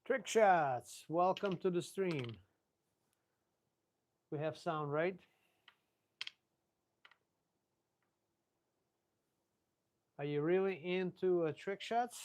Trick shots. Welcome to the stream. We have sound, right? Are you really into trick shots?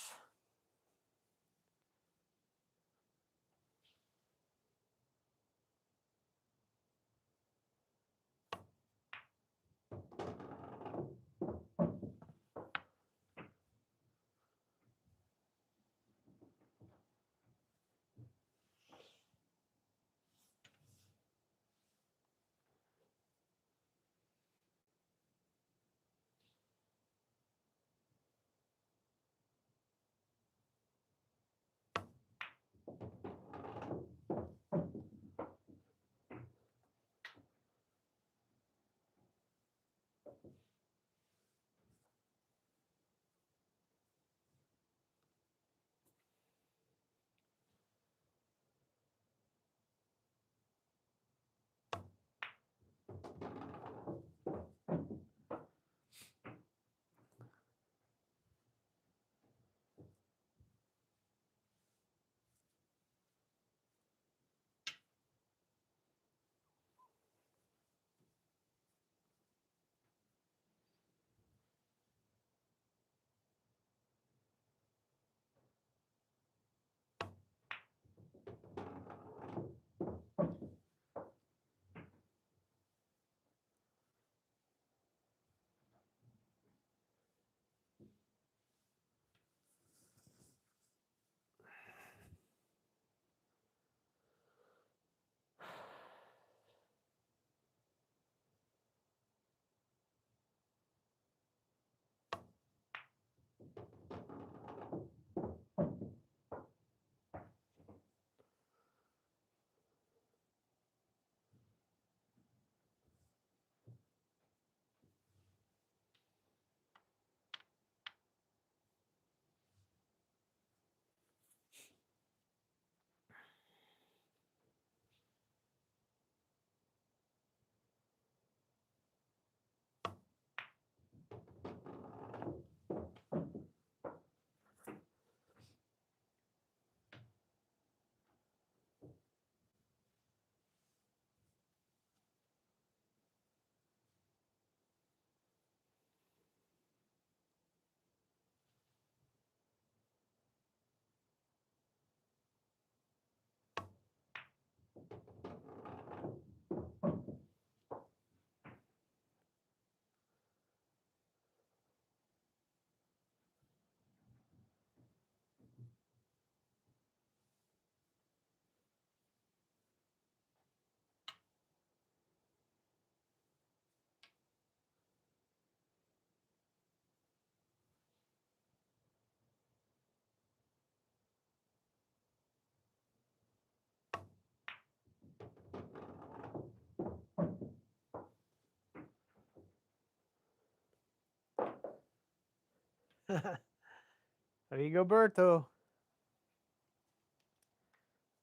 Rigoberto,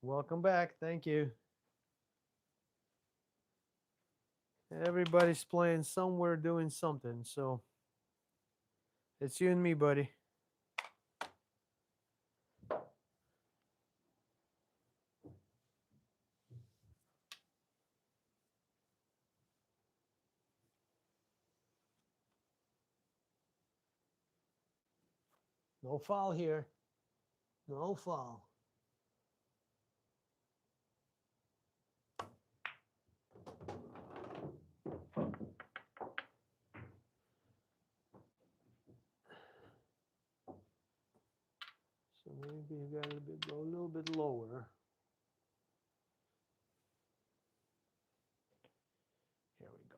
welcome back. Thank you. Everybody's playing somewhere, doing something. So it's you and me, buddy. No foul here. No foul. So maybe you got a little bit lower. Here we go.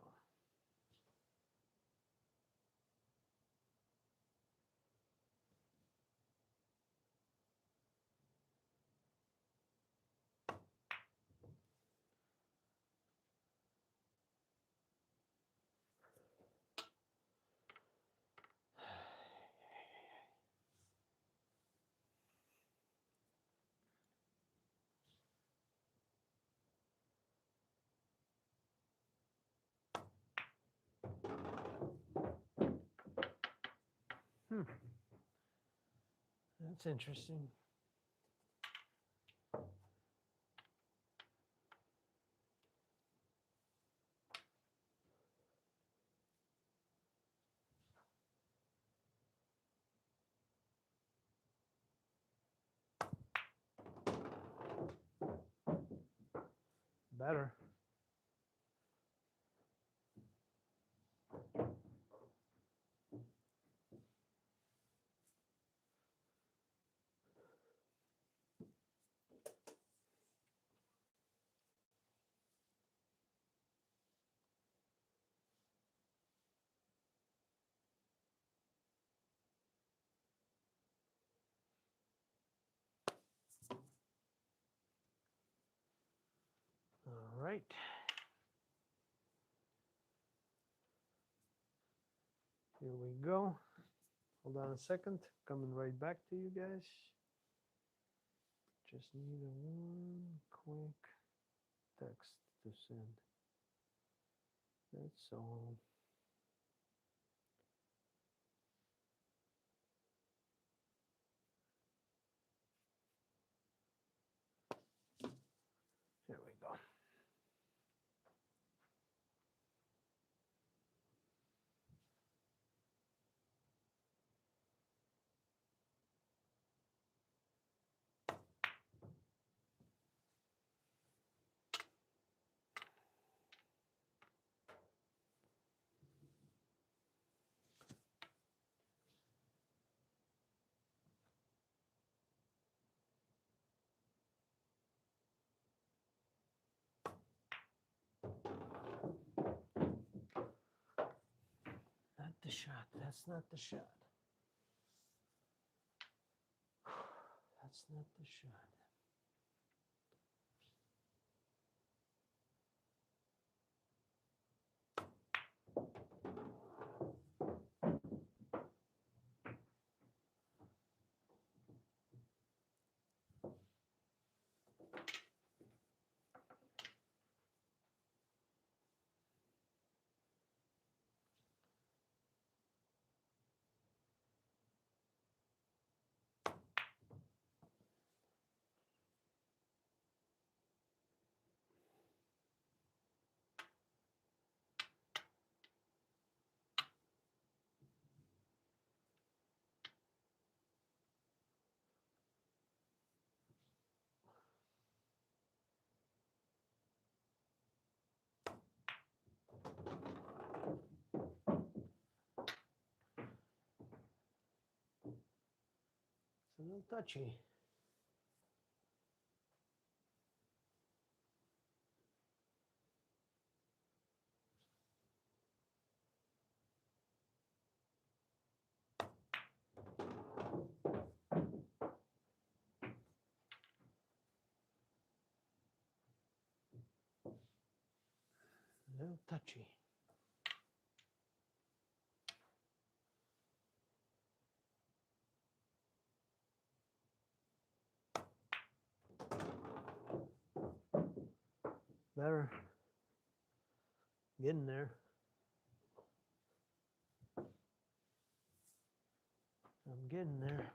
Hmm. That's interesting. Better. All right. Here we go. Hold on a second. Coming right back to you guys. Just need a one quick text to send. That's all. There we go. Not the shot. That's not the shot. That's not the shot. It's a little touchy. A little touchy. Better. Getting there. I'm getting there.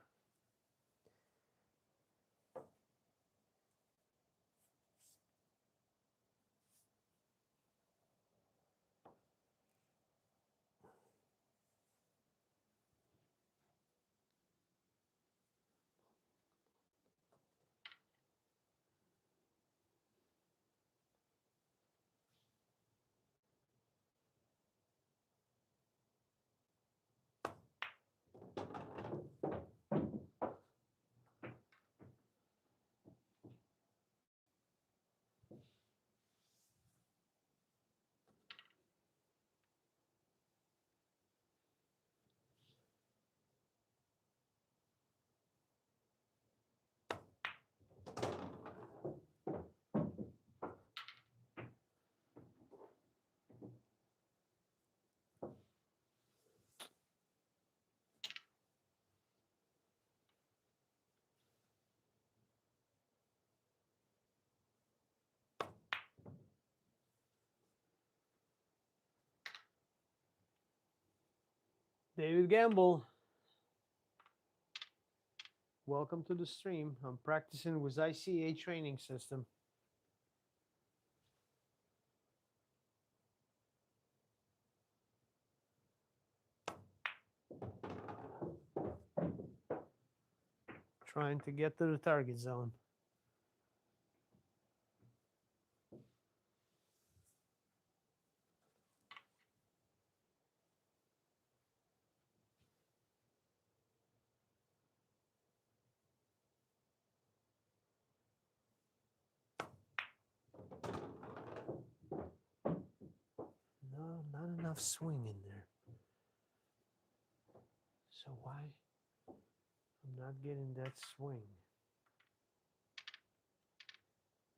David Gamble. Welcome to the stream. I'm practicing with ICA training system. Trying to get to the target zone. enough swing in there. So why I'm not getting that swing?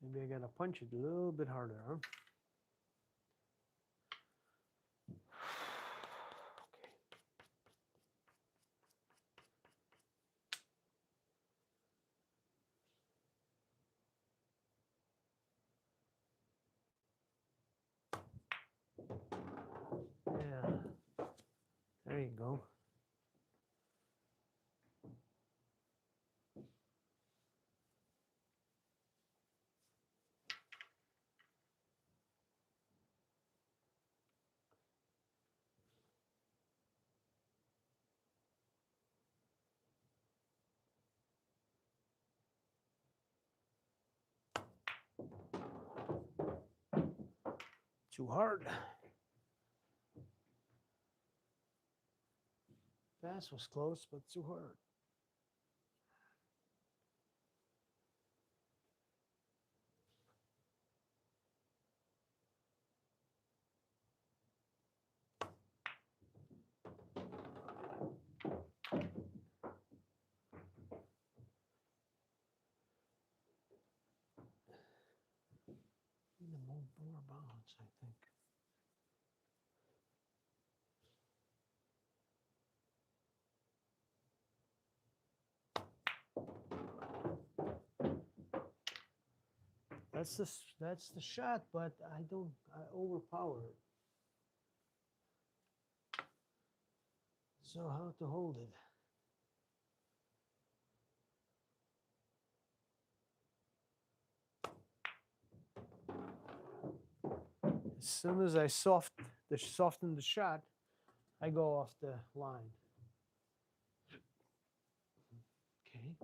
Maybe I gotta punch it a little bit harder, huh? Yeah, there you go. Too hard. Pass was close, but too hard. Need to move more bounds, I think. That's the shot, but I overpower it. So how to hold it? As soon as I soften the shot, I go off the line. Okay.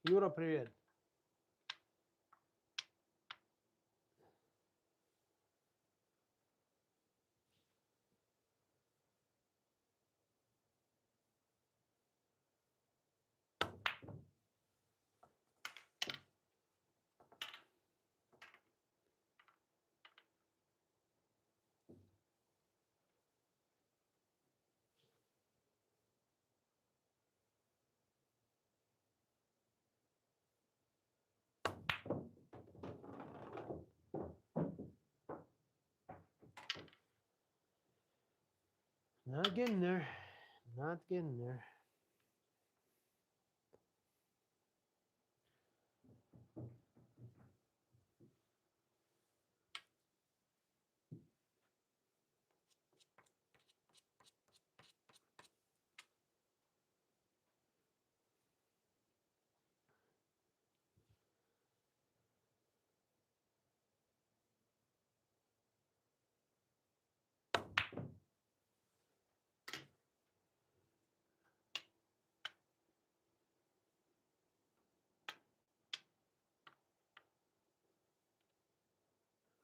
Юра, привет. Not getting there. Not getting there.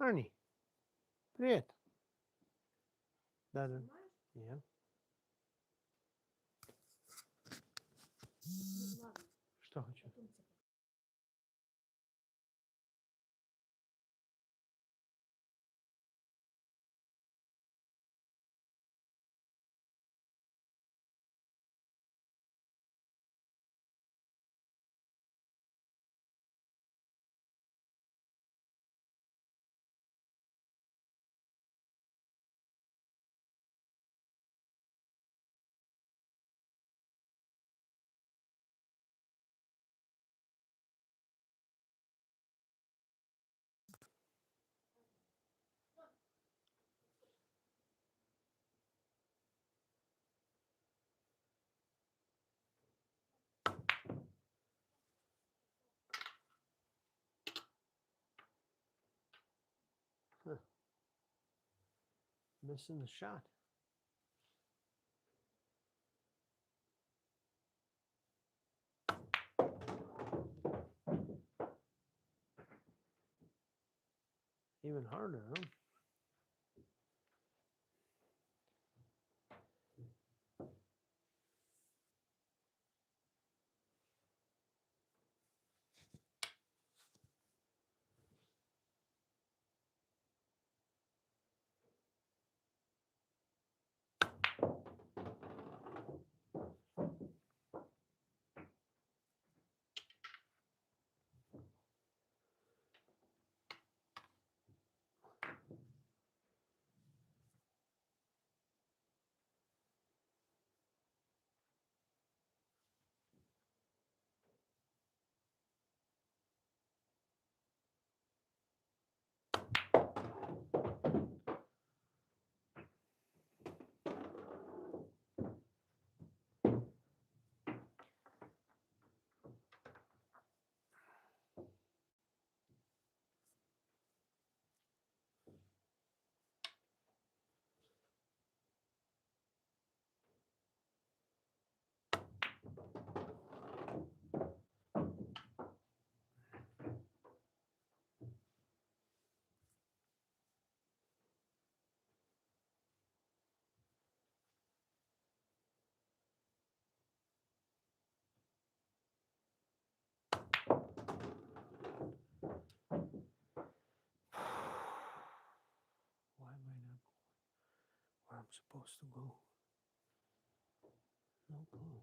Arnie, привет. Да. Yeah. Что хочу? Huh. Missing the shot. Even harder, huh? Why am I not going where I'm supposed to go? No clue.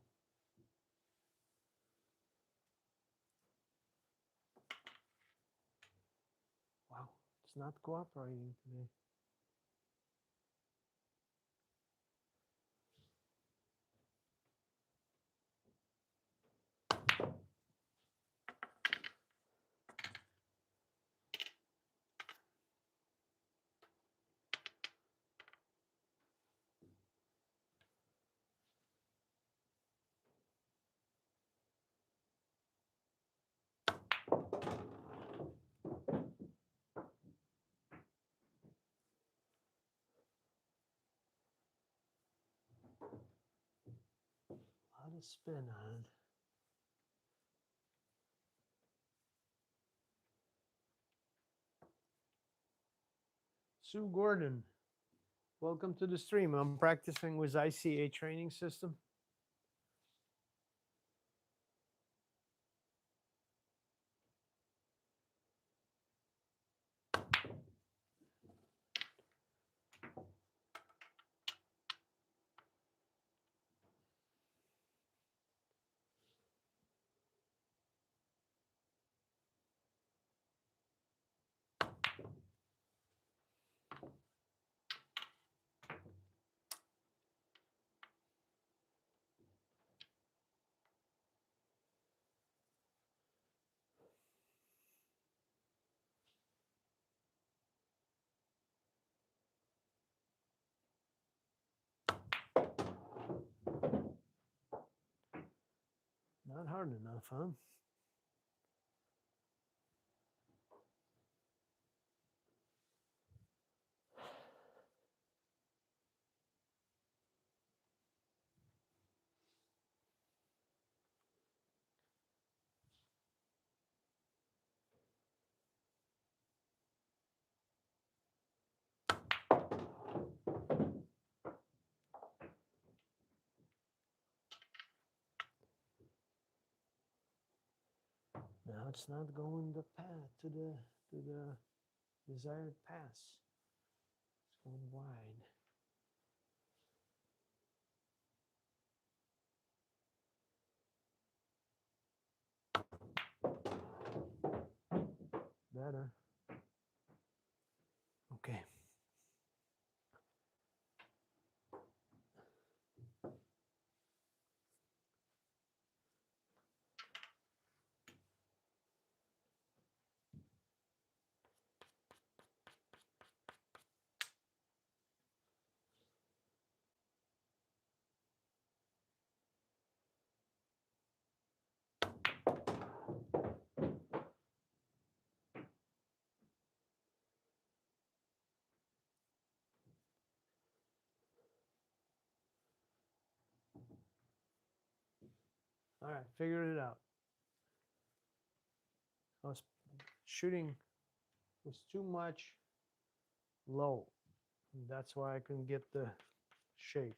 Wow, it's not cooperating today. A lot of spin on it. Sue Gordon, welcome to the stream. I'm practicing with ICA training system. hard enough, huh? Now it's not going the path to the desired pass. It's going wide. Better. Okay. All right, figured it out. I was shooting was too much low. And that's why I couldn't get the shape.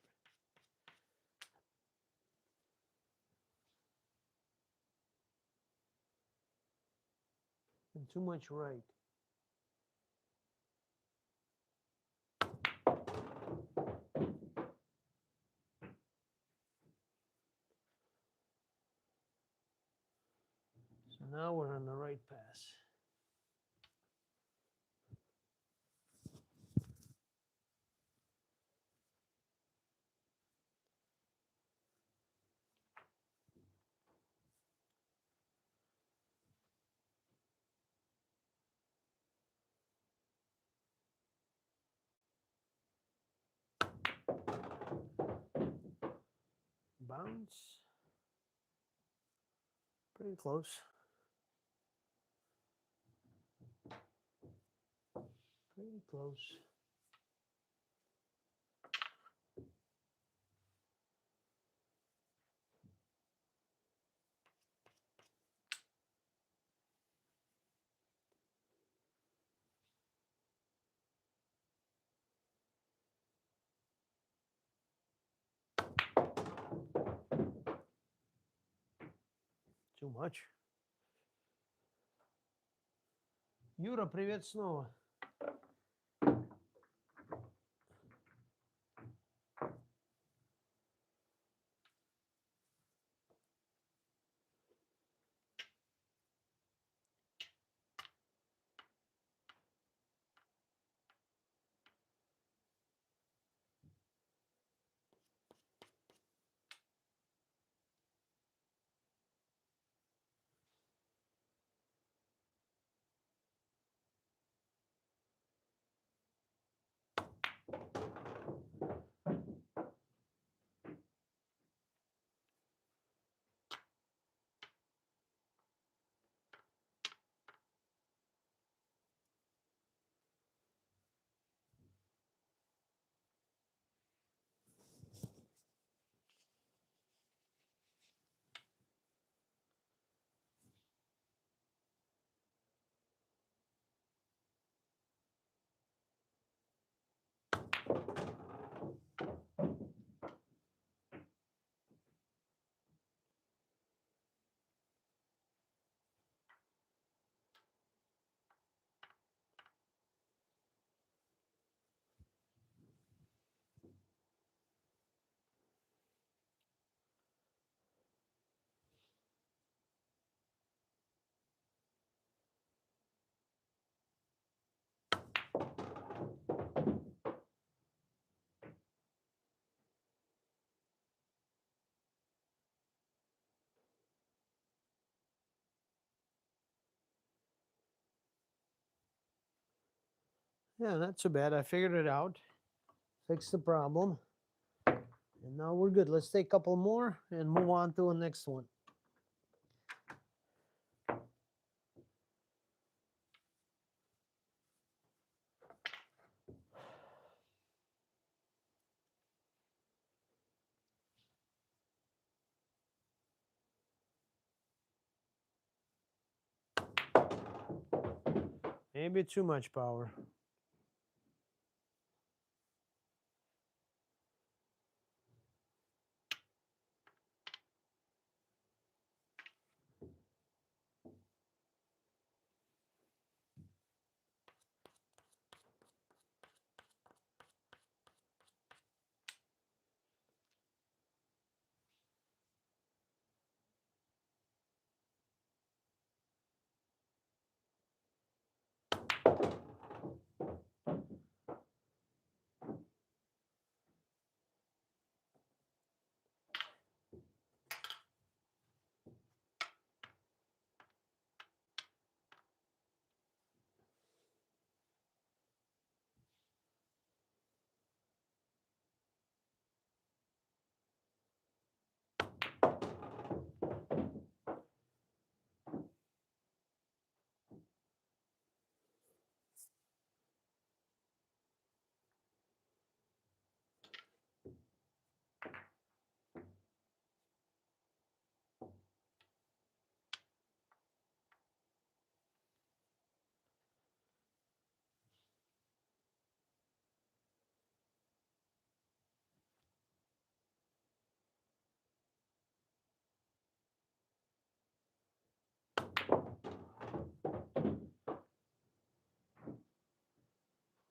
And too much right. So now we're on the right pass. Bounce. Pretty close. Pretty close. Too much. Юра, привет снова. Yeah, not too bad. I figured it out. Fixed the problem. And now we're good. Let's take a couple more and move on to the next one. Maybe too much power.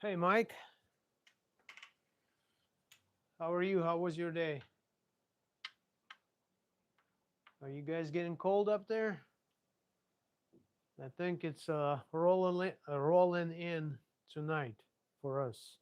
Hey, Mike. How are you? How was your day? Are you guys getting cold up there? I think it's rolling in tonight for us.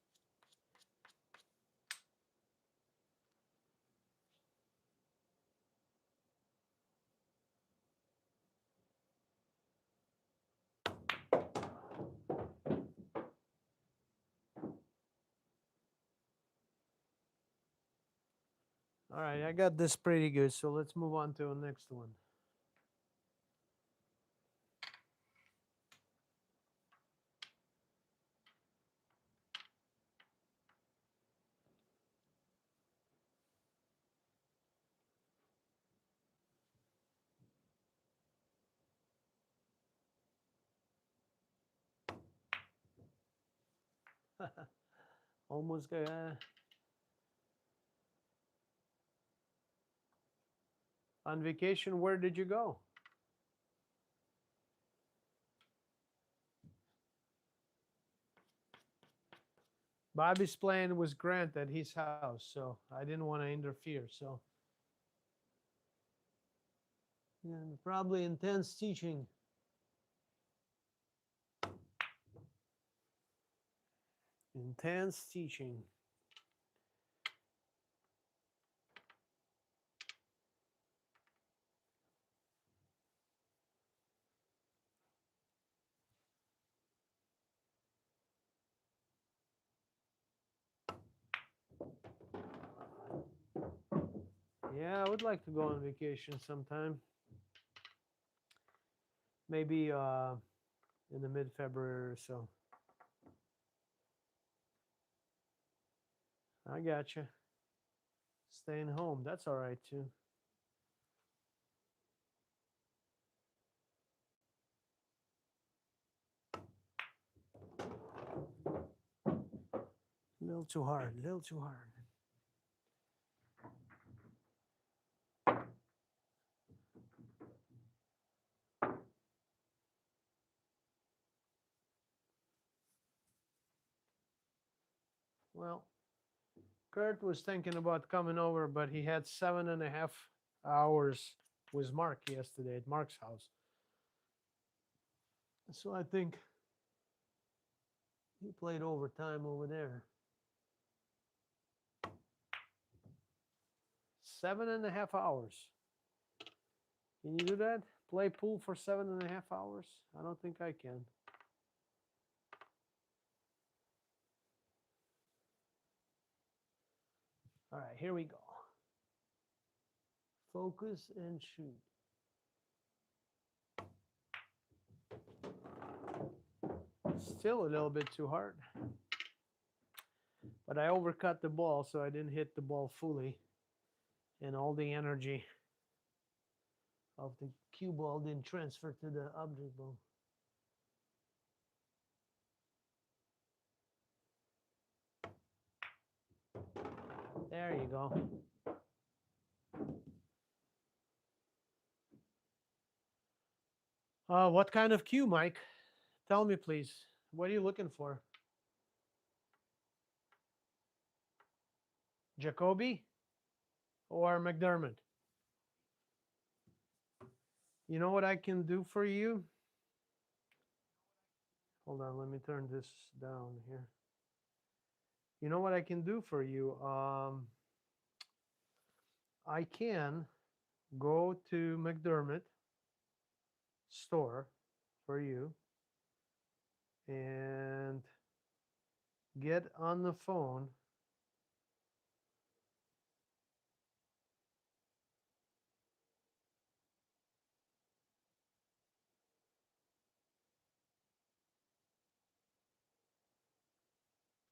All right, I got this pretty good, so let's move on to the next one. Almost got. On vacation, where did you go? Bobby's plan was Grant at his house, so I didn't want to interfere. So, yeah, probably intense teaching. Intense teaching. Yeah, I would like to go on vacation sometime. Maybe in the mid-February or so. I got you. Staying home, that's all right too. A little too hard, a little too hard. Well, Kurt was thinking about coming over, but he had 7.5 hours with Mark yesterday at Mark's house. So I think he played overtime over there. 7.5 hours. Can you do that? Play pool for 7.5 hours? I don't think I can. All right, here we go. Focus and shoot. Still a little bit too hard. But I overcut the ball, so I didn't hit the ball fully. And all the energy of the cue ball didn't transfer to the object ball. There you go. What kind of cue, Mike? Tell me, please. What are you looking for? Jacoby or McDermott? You know what I can do for you? Hold on, let me turn this down here. You know what I can do for you? I can go to McDermott store for you and get on the phone.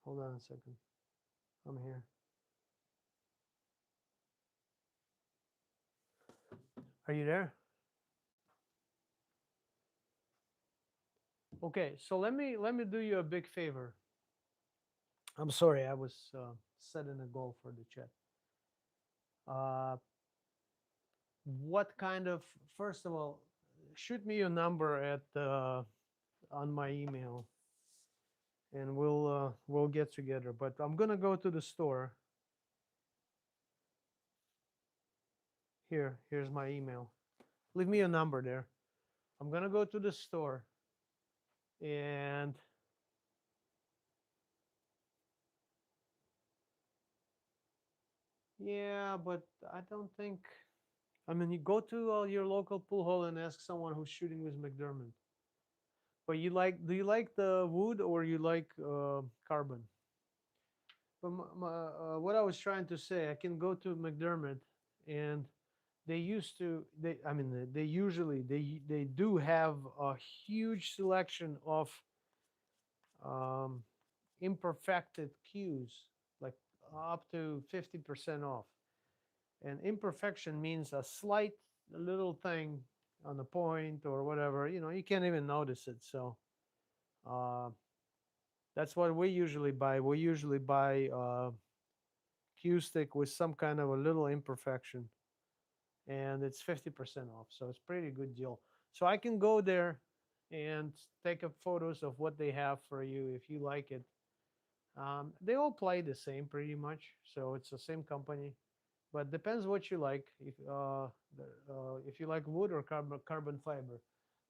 Hold on a second. I'm here. Are you there? Okay, so let me do you a big favor. I'm sorry, I was setting a goal for the chat. Uh, what kind of, first of all, shoot me your number at on my email, and we'll get together. But I'm gonna go to the store. Here's my email. Leave me a number there. I'm gonna go to the store, and yeah, but I don't think. I mean, you go to your local pool hall and ask someone who's shooting with McDermott. But you like, do you like the wood or you like carbon? But what I was trying to say, I can go to McDermott, and they used to. I mean, they usually they do have a huge selection of um, imperfected cues, like up to 50% off. And imperfection means a slight little thing on the point or whatever. You can't even notice it. So uh, that's what we usually buy. We usually buy cue stick with some kind of a little imperfection, and it's 50% off. So it's pretty good deal. So I can go there and take up photos of what they have for you if you like it. They all play the same pretty much, so it's the same company, but depends what you like. If you like wood or carbon fiber,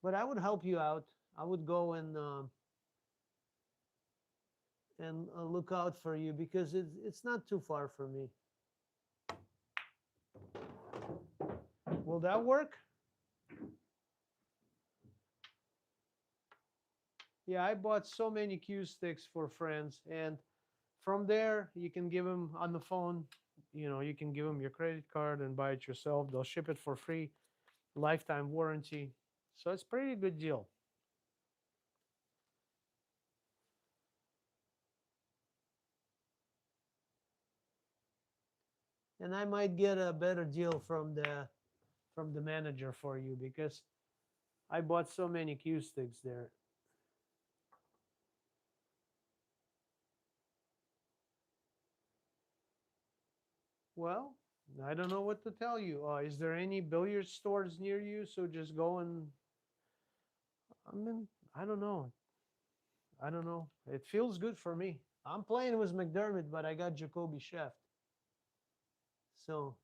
but I would help you out. I would go and look out for you because it's not too far from me. Will that work? Yeah, I bought so many cue sticks for friends, and from there you can give them on the phone. You can give them your credit card and buy it yourself. They'll ship it for free, lifetime warranty. So it's pretty good deal. And I might get a better deal from the manager for you because I bought so many cue sticks there. Well, I don't know what to tell you. Is there any billiard stores near you? So just go and, I mean, I don't know. I don't know. It feels good for me. I'm playing with McDermott, but I got Jacoby Shaft. So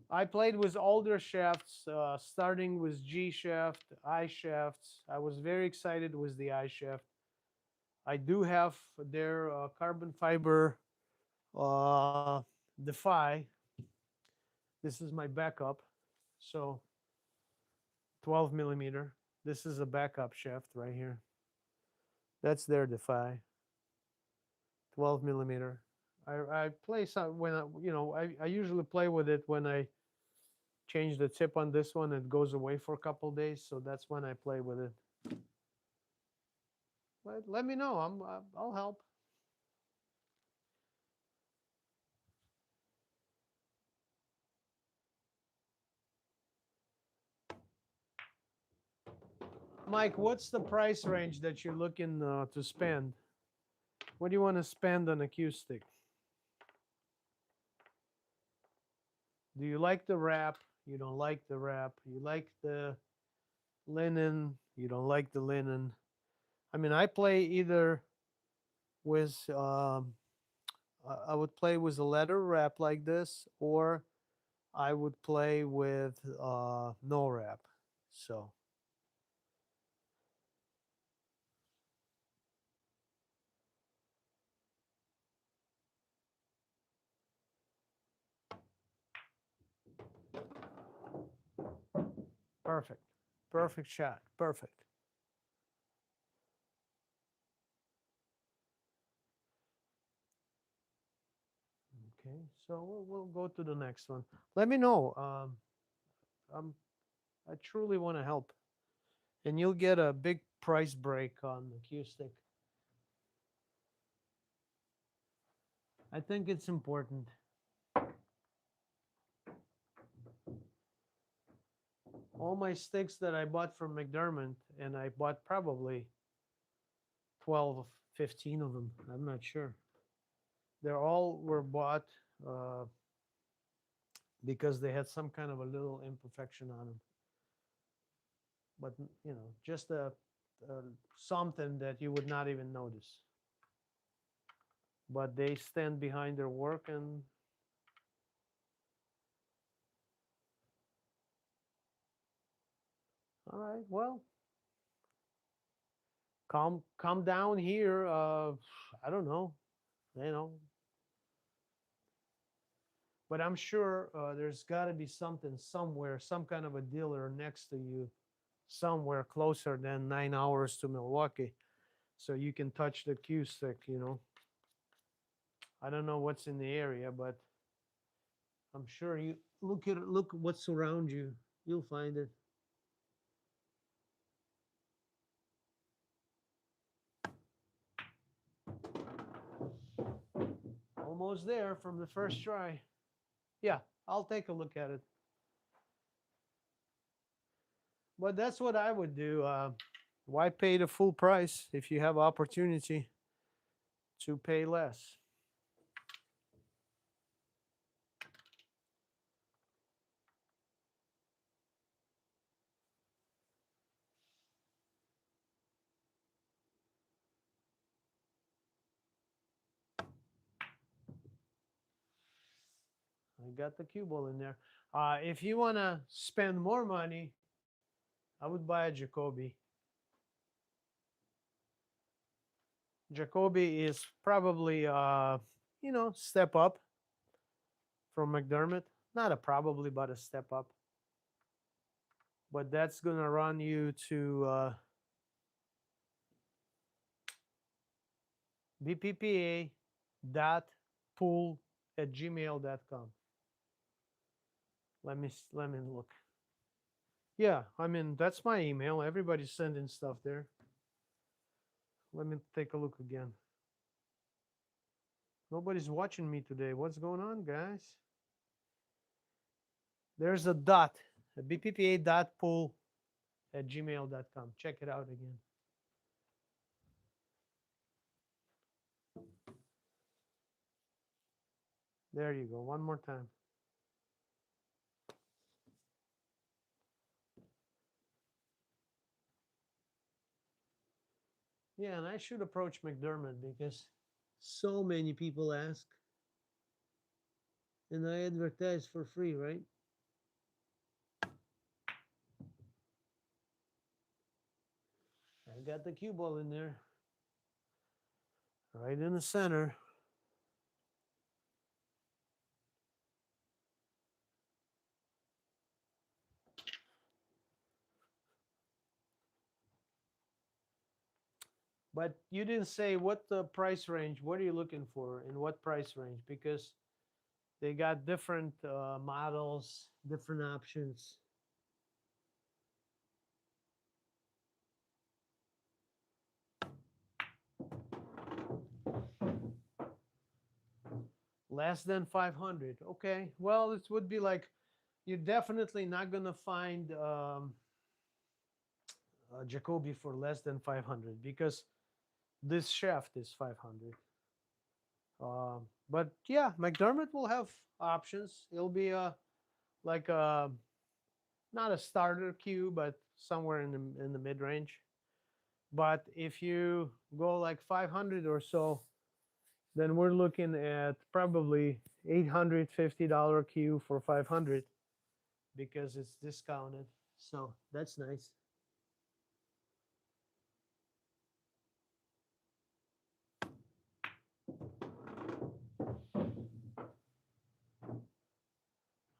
I played with older shafts, starting with G shaft, I shafts. I was very excited with the I shaft. I do have their carbon fiber Defy. This is my backup. So 12 millimeter. This is a backup shaft right here. That's their Defy. 12 millimeter. I play some when I usually play with it when I change the tip on this one. It goes away for a couple days, so that's when I play with it. But let me know. I'll help. Mike, what's the price range that you're looking to spend? What do you want to spend on acoustic? Do you like the wrap? You don't like the wrap? You like the linen? You don't like the linen? I mean, I play either with I would play with a leather wrap like this, or I would play with no wrap. So perfect, perfect shot, perfect. Okay, so we'll go to the next one. Let me know. I'm I truly want to help, and you'll get a big price break on acoustic. I think it's important. All my sticks that I bought from McDermott, and I bought probably 12, 15 of them. I'm not sure. They're all were bought uh, because they had some kind of a little imperfection on them. But just a something that you would not even notice. But they stand behind their work, and all right, well, come down here. I don't know, you know, but I'm sure there's got to be something somewhere, some kind of a dealer next to you, somewhere closer than 9 hours to Milwaukee, so you can touch the cue stick. I don't know what's in the area, but I'm sure you look what's around you. You'll find it. Almost there from the first try. Yeah, I'll take a look at it. But that's what I would do. Why pay the full price if you have opportunity to pay less? I got the cue ball in there. If you want to spend more money, I would buy a Jacoby. Jacoby is probably, step up from McDermott. Not a probably, but a step up. But that's going to run you to bppa.pool@gmail.com. Let me look. Yeah, I mean, that's my email. Everybody's sending stuff there. Let me take a look again. Nobody's watching me today. What's going on, guys? There's a dot, a bppa.pool@gmail.com. Check it out again. There you go. One more time. Yeah, and I should approach McDermott because so many people ask, and I advertise for free, right? I got the cue ball in there, right in the center. But you didn't say what the price range. What are you looking for, in what price range? Because they got different models, different options. Less than 500. Okay. Well, it would be like you're definitely not going to find Jacoby for less than 500 because this shaft is 500. But yeah, McDermott will have options. It'll be like a not a starter cue, but somewhere in the mid range. But if you go like 500 or so, then we're looking at probably $850 cue for 500 because it's discounted. So that's nice.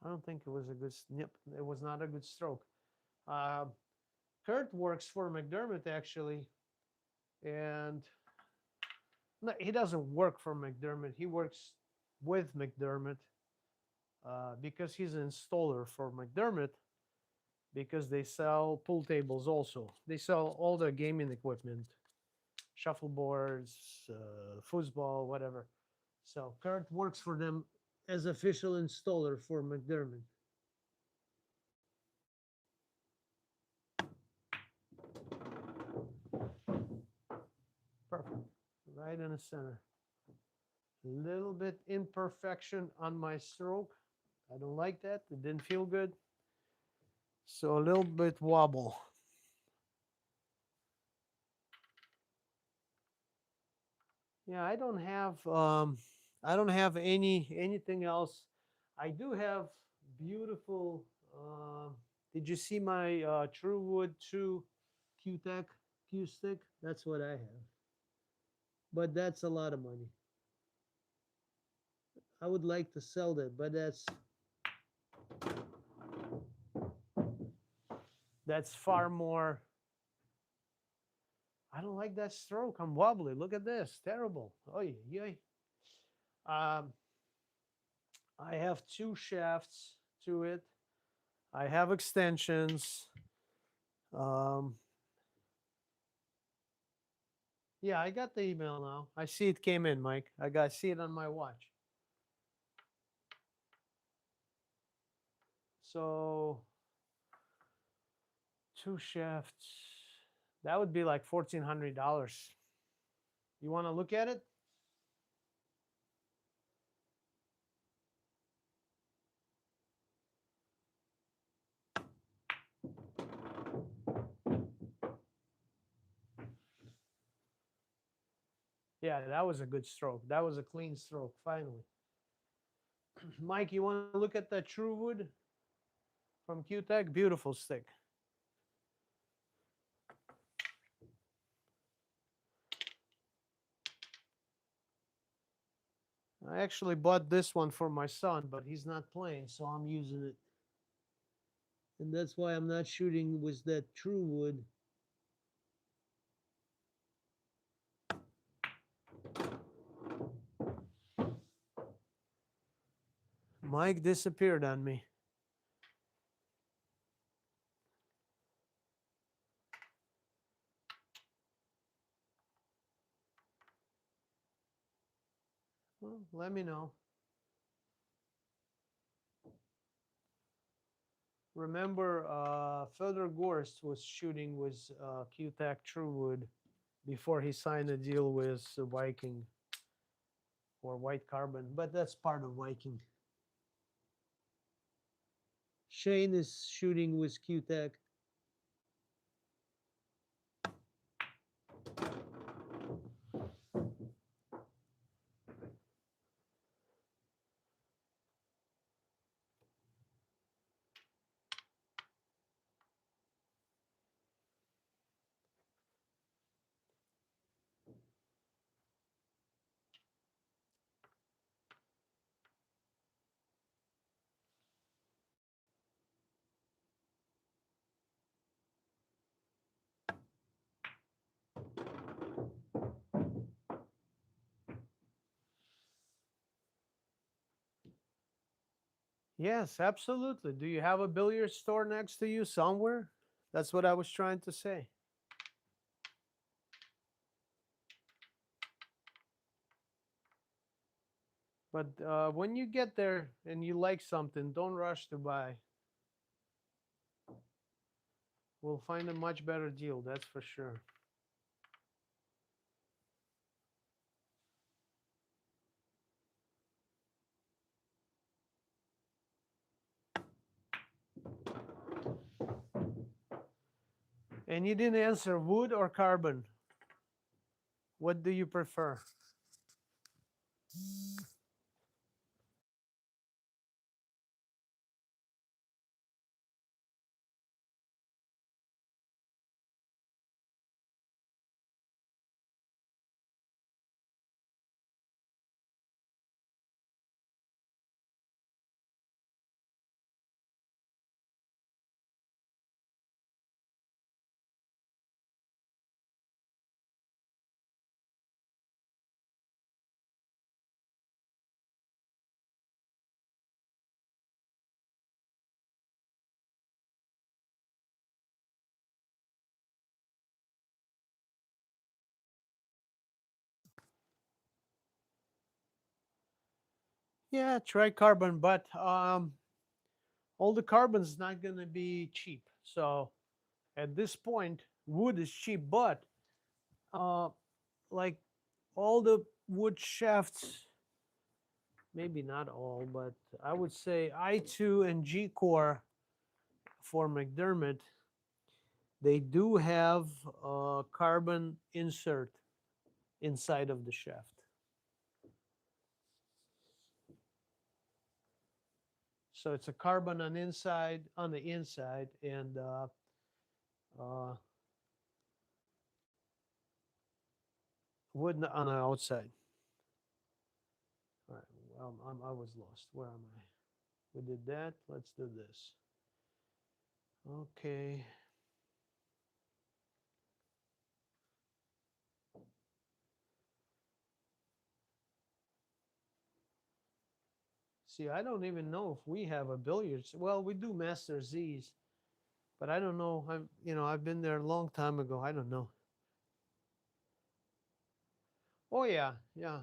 I don't think it was a good. Yep, it was not a good stroke. Uh, Kurt works for McDermott actually, and no, he doesn't work for McDermott. He works with McDermott because he's an installer for McDermott because they sell pool tables also. They sell all the gaming equipment, shuffleboards, foosball, whatever. So Kurt works for them as official installer for McDermott. Perfect. Right in the center. Little bit imperfection on my stroke. I don't like that. It didn't feel good. So a little bit wobble. Yeah, I don't have anything else. I do have beautiful did you see my True Wood 2 Q-Tech Q stick? That's what I have. But that's a lot of money. I would like to sell that, but that's far more. I don't like that stroke. I'm wobbly. Look at this. Terrible. Oh yeah. Um, I have two shafts to it. I have extensions. Um, yeah, I got the email now. I see it came in, Mike. See it on my watch. So two shafts. That would be like $1,400. You want to look at it? Yeah, that was a good stroke. That was a clean stroke, finally. Mike, you want to look at that True Wood from Q-Tech? Beautiful stick. I actually bought this one for my son, but he's not playing, so I'm using it. And that's why I'm not shooting with that True Wood. Mike disappeared on me. Well, let me know. Remember, Fedor Gorst was shooting with Q-Tech Truewood before he signed a deal with Viking or White Carbon, but that's part of Viking. Shane is shooting with Q-Tech. Yes, absolutely. Do you have a billiard store next to you somewhere? That's what I was trying to say. But when you get there and you like something, don't rush to buy. we'll find a much better deal, that's for sure. And you didn't answer wood or carbon. What do you prefer? Yeah, try carbon, but all the carbon's not going to be cheap. So at this point, wood is cheap, but uh, like all the wood shafts, maybe not all, but I would say I2 and G core for McDermott, they do have a carbon insert inside of the shaft. So it's a carbon on the inside, and uh, wood on the outside. All right. Well, I was lost. Where am I? We did that. Let's do this. Okay. See, I don't even know if we have a billiards. Well, we do Master Z's, but I don't know. I've been there a long time ago. I don't know. Oh yeah, yeah.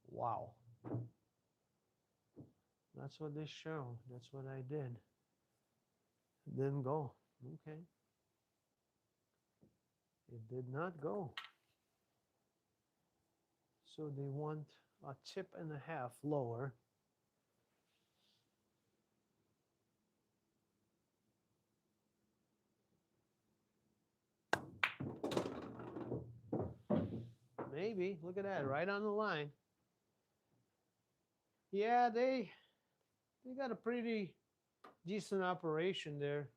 Wow. That's what they show. That's what I did. It didn't go. Okay. It did not go. So they want a tip and a half lower. Maybe. Look at that. Right on the line. Yeah, they got a pretty decent operation there.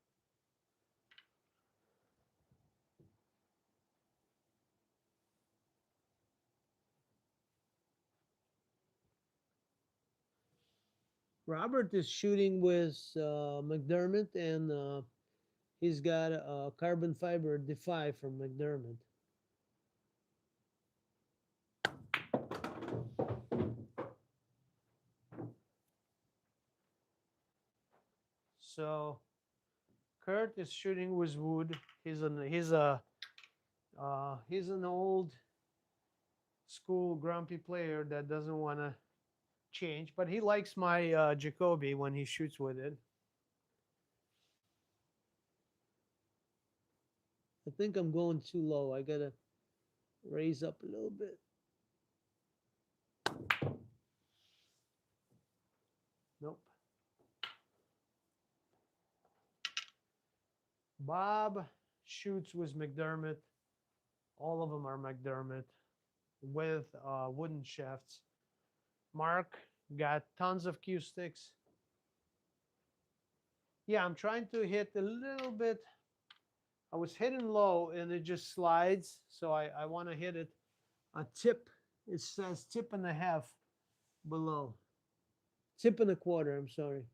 Robert is shooting with McDermott, and he's got a carbon fiber Defy from McDermott. So Kurt is shooting with wood. He's an old school grumpy player that doesn't want to change, but he likes my Jacoby when he shoots with it. I think I'm going too low. I gotta raise up a little bit. Nope. Bob shoots with McDermott. All of them are McDermott with wooden shafts. Mark got tons of cue sticks. Yeah, I'm trying to hit a little bit. I was hitting low and it just slides. So I want to hit it a tip. It says tip and a half below. Tip and a quarter, I'm sorry.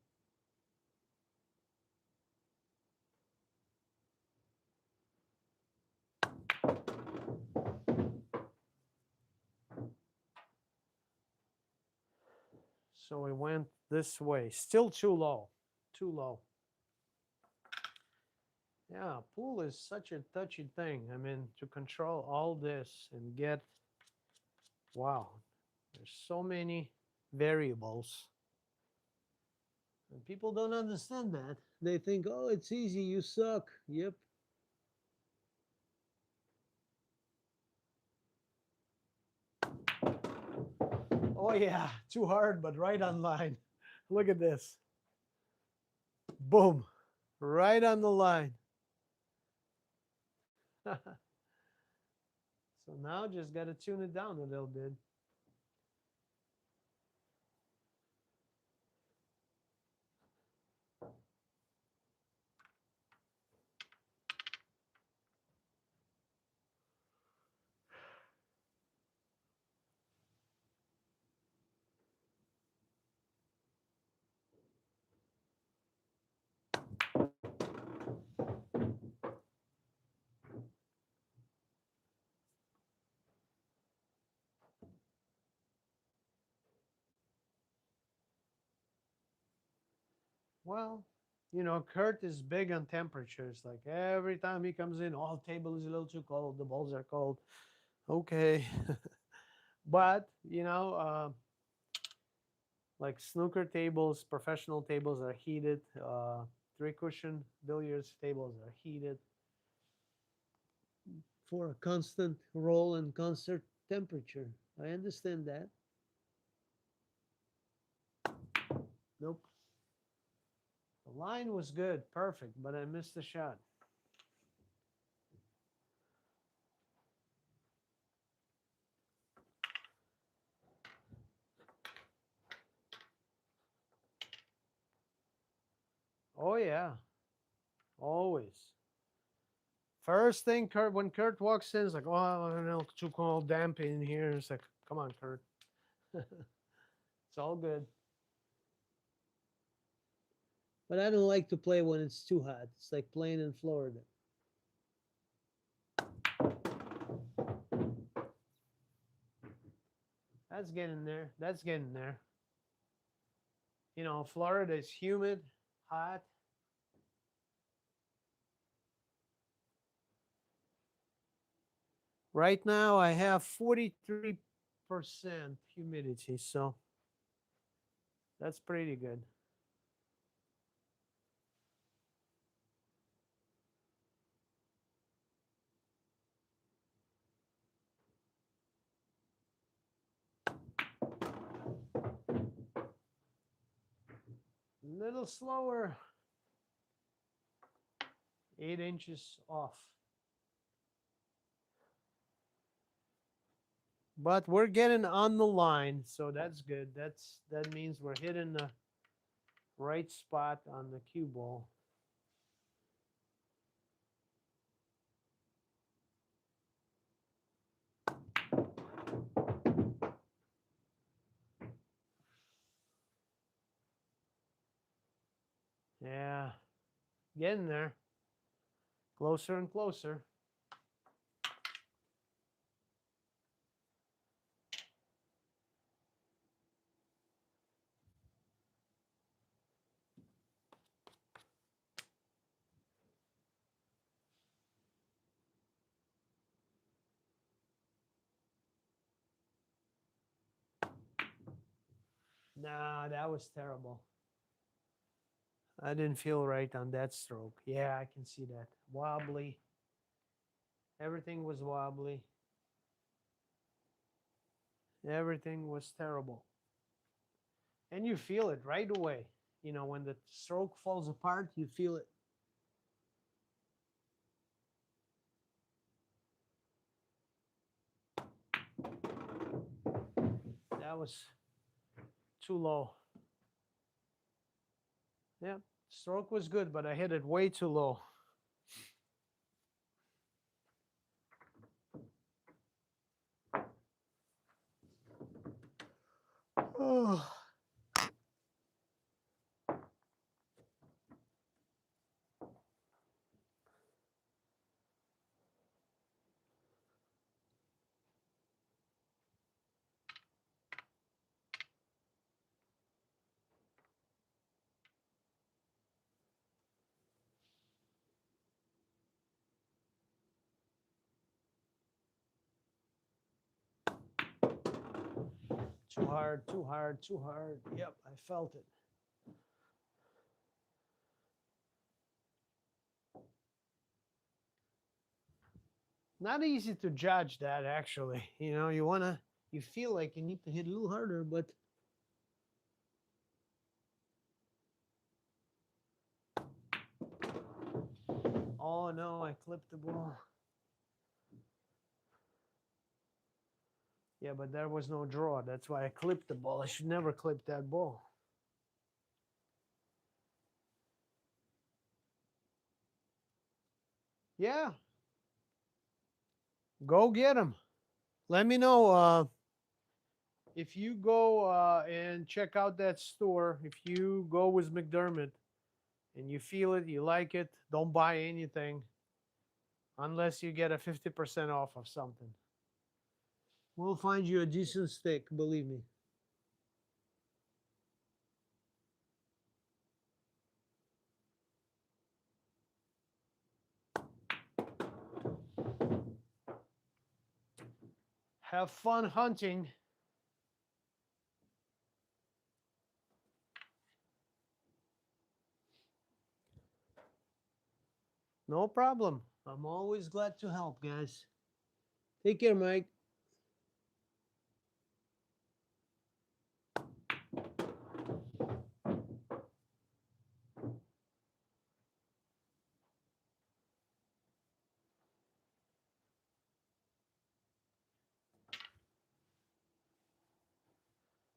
So it went this way. Still too low. Too low. Yeah, pool is such a touchy thing. I mean, to control all this and get, wow, there's so many variables. And people don't understand that. They think, oh, it's easy, you suck. Yep. Oh, yeah, too hard, but right on line. Look at this. Boom. Right on the line. So now just got to tune it down a little bit. Well, Kurt is big on temperatures. Like every time he comes in, oh, table is a little too cold. The balls are cold. Okay. But, like snooker tables, professional tables are heated. Three cushion billiards tables are heated for a constant roll and concert temperature. I understand that. Nope. The line was good, perfect, but I missed the shot. Oh yeah, always. First thing, when Kurt walks in, it's like, oh, I don't know, too cold, damp in here. It's like, come on, Kurt. It's all good. But I don't like to play when it's too hot. It's like playing in Florida. That's getting there. That's getting there. Florida is humid, hot. Right now, I have 43% humidity, so that's pretty good. Little slower, 8 inches off. But we're getting on the line, so that's good. That means we're hitting the right spot on the cue ball. Yeah, getting there. Closer and closer. Nah, that was terrible. I didn't feel right on that stroke. Yeah, I can see that. Wobbly. Everything was wobbly. Everything was terrible. And you feel it right away. When the stroke falls apart, you feel it. That was too low. Yeah, stroke was good, but I hit it way too low. Oh. Too hard, too hard, too hard. Yep, I felt it. Not easy to judge that, actually. You know, you feel like you need to hit a little harder, but oh no, I clipped the ball. Yeah, but there was no draw. That's why I clipped the ball. I should never clip that ball. Yeah, go get him. Let me know if you go and check out that store. If you go with McDermott and you feel it, you like it, don't buy anything unless you get a 50% off of something. We'll find you a decent stick, believe me. Have fun hunting. No problem. I'm always glad to help, guys. Take care, Mike.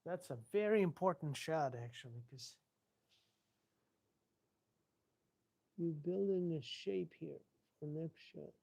That's a very important shot, actually, because you're building a shape here for next shot.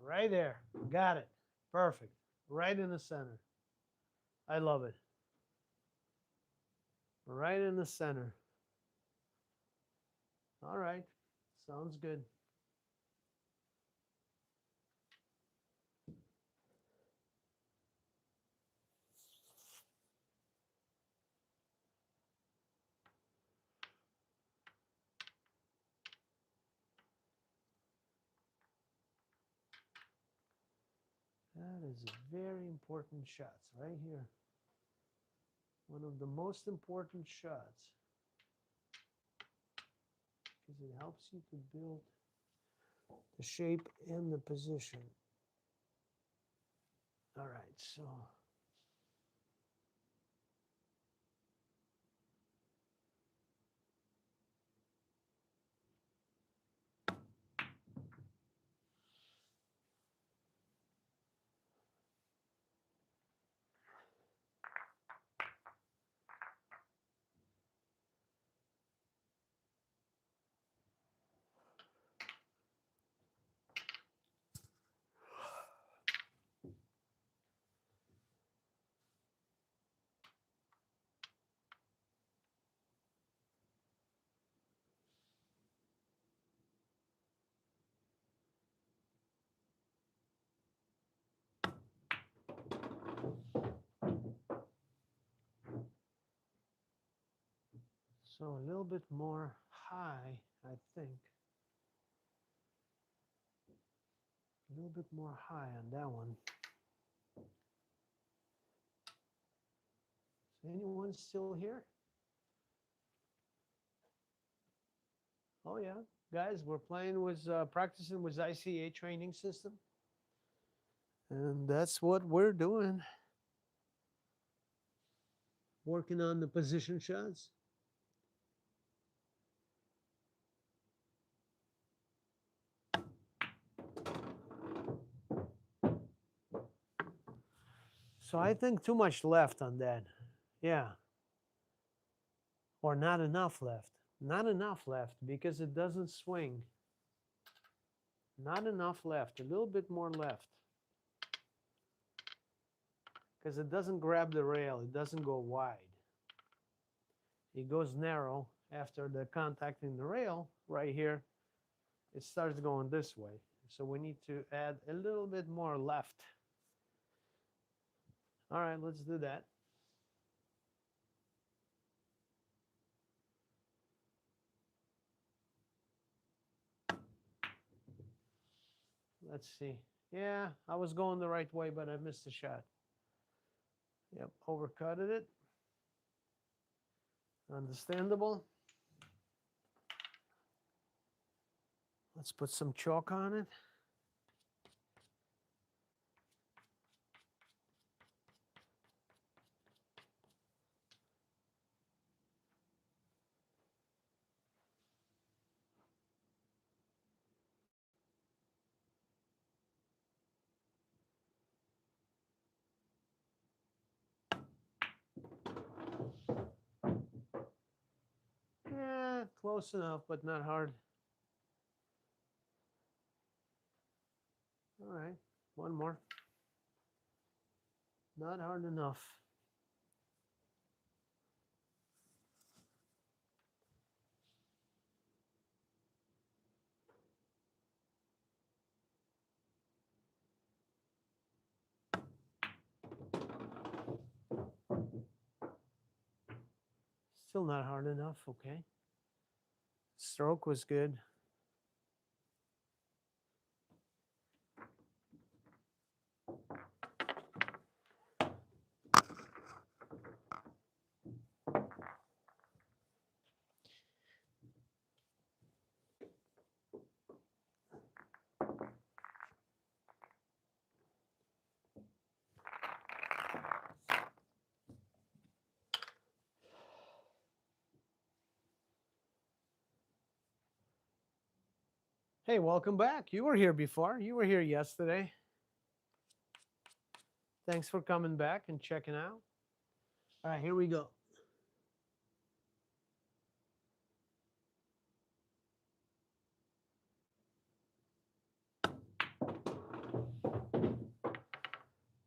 Right there. Got it. Perfect. Right in the center. I love it. Right in the center. All right. Sounds good. That is a very important shots right here. One of the most important shots because it helps you to build the shape and the position. All right, so so a little bit more high, I think. A little bit more high on that one. Is anyone still here? Oh yeah, guys, we're playing with practicing with ICA training system, and that's what we're doing. Working on the position shots. So I think too much left on that. Yeah. Or not enough left. Not enough left because it doesn't swing. Not enough left. A little bit more left. because it doesn't grab the rail. It doesn't go wide. It goes narrow after the contacting the rail right here. It starts going this way. So we need to add a little bit more left. All right, let's do that. Let's see. Yeah, I was going the right way, but I missed a shot. Yep, overcutted it. Understandable. Let's put some chalk on it. Yeah, close enough, but not hard. All right, one more. Not hard enough. Still not hard enough, okay. Stroke was good. Hey, welcome back. You were here before. You were here yesterday. Thanks for coming back and checking out. All right, here we go.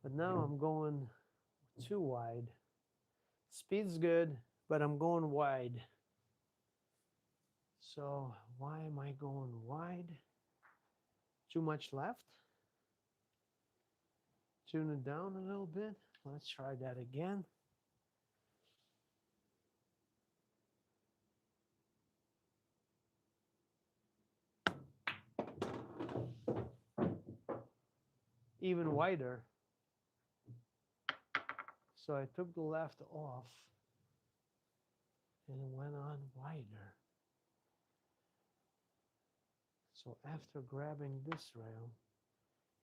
But now I'm going too wide. Speed's good, but I'm going wide. So why am I going wide? Too much left? Tune it down a little bit. Let's try that again. Even wider. So I took the left off and it went on wider. So after grabbing this rail,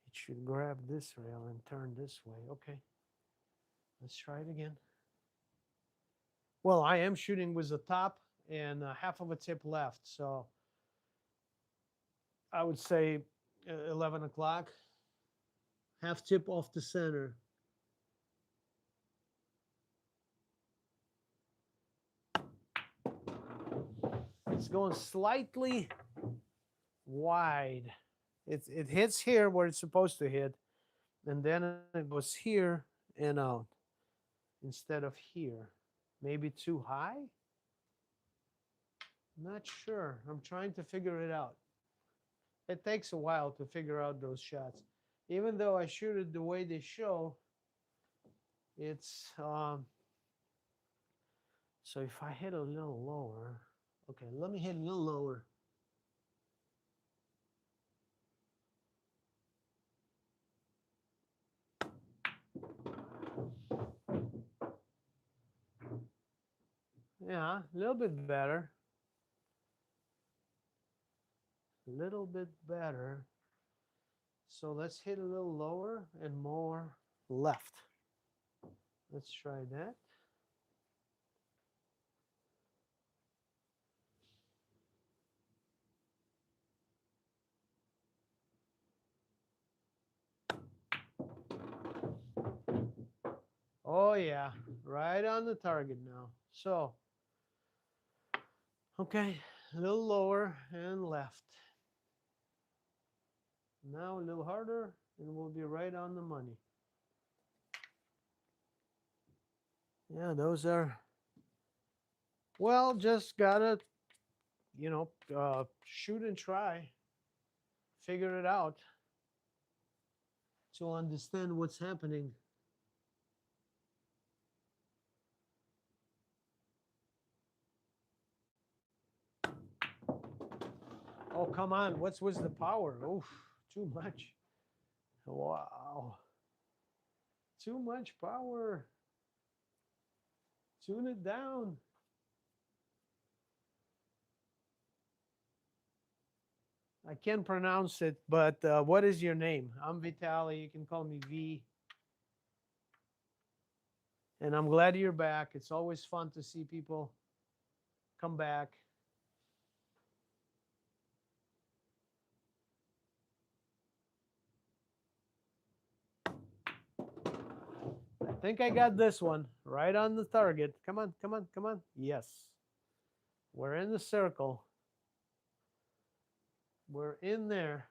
it should grab this rail and turn this way. Okay, let's try it again. Well, I am shooting with the top and half of a tip left. So I would say 11 o'clock, half tip off the center. It's going slightly wide. It hits here where it's supposed to hit, and then it goes here and out instead of here. Maybe too high? Not sure. I'm trying to figure it out. It takes a while to figure out those shots. Even though I shoot it the way they show, it's so if I hit a little lower, okay, let me hit a little lower. Yeah, a little bit better. A little bit better. So let's hit a little lower and more left. Let's try that. Oh yeah, right on the target now. So, okay, a little lower and left. Now a little harder and we'll be right on the money. Yeah, those are, well, just gotta, shoot and try, figure it out to understand what's happening. Oh, come on. What's the power? Oof, too much. Wow. Too much power. Tune it down. I can't pronounce it, but what is your name? I'm Vitaly. You can call me V. And I'm glad you're back. It's always fun to see people come back. I think I got this one right on the target. Come on, come on, come on. Yes. We're in the circle. We're in there.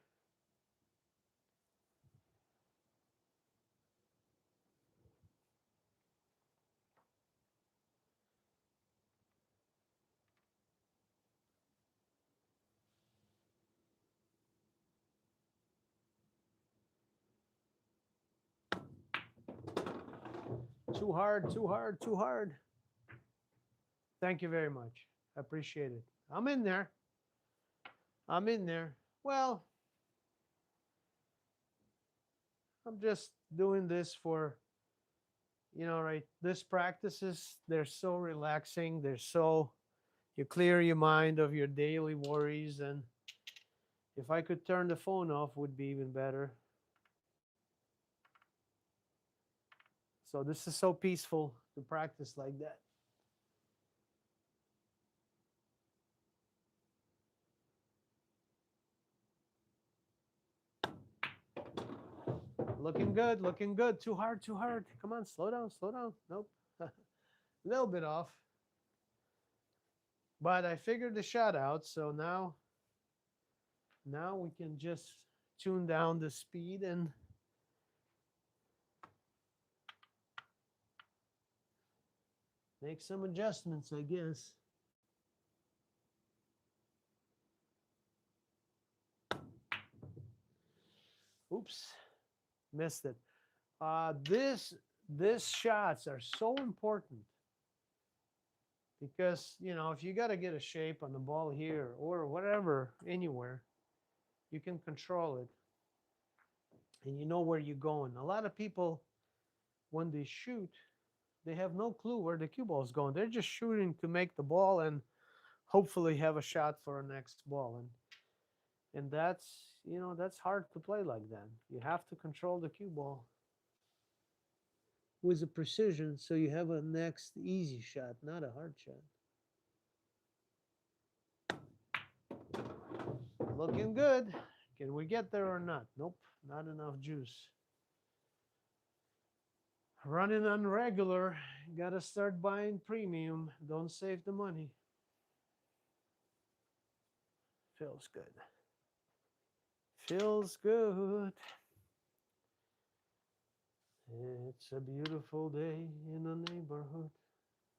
Too hard, too hard, too hard. Thank you very much. I appreciate it. I'm in there. I'm in there. Well, I'm just doing this for, right? This practices, they're so relaxing. They're so, you clear your mind of your daily worries. And if I could turn the phone off, would be even better. So this is so peaceful to practice like that. Looking good, looking good. Too hard, too hard. Come on, slow down, slow down. Nope. A little bit off. But I figured the shot out, so now we can just tune down the speed and make some adjustments, I guess. Oops, missed it. This shots are so important because if you got to get a shape on the ball here or whatever anywhere, you can control it and you know where you're going. A lot of people, when they shoot, they have no clue where the cue ball is going. They're just shooting to make the ball and hopefully have a shot for a next ball. And that's hard to play like that. You have to control the cue ball with a precision so you have a next easy shot, not a hard shot. Looking good. Can we get there or not? Nope, not enough juice. Running on regular, gotta start buying premium. Don't save the money. Feels good. Feels good. It's a beautiful day in the neighborhood.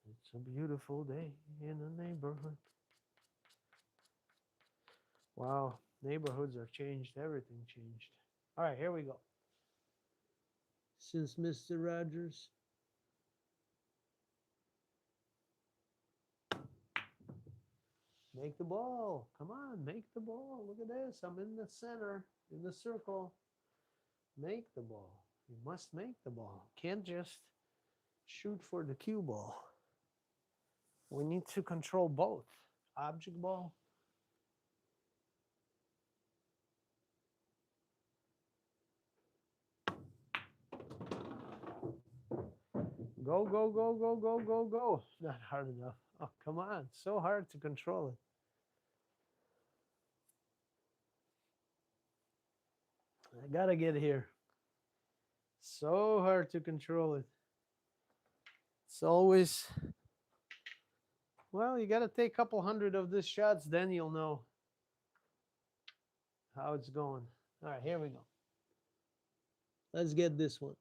It's a beautiful day in the neighborhood. Wow, neighborhoods are changed. Everything changed. All right, here we go. Since Mr. Rogers. Make the ball. Come on, make the ball. Look at this. I'm in the center, in the circle. Make the ball. You must make the ball. Can't just shoot for the cue ball. We need to control both. Object ball. Go, go, go, go, go, go, go. Not hard enough. Oh, come on. So hard to control it. I gotta get here. So hard to control it. It's always, well, you gotta take a couple hundred of these shots, then you'll know how it's going. All right, here we go. Let's get this one.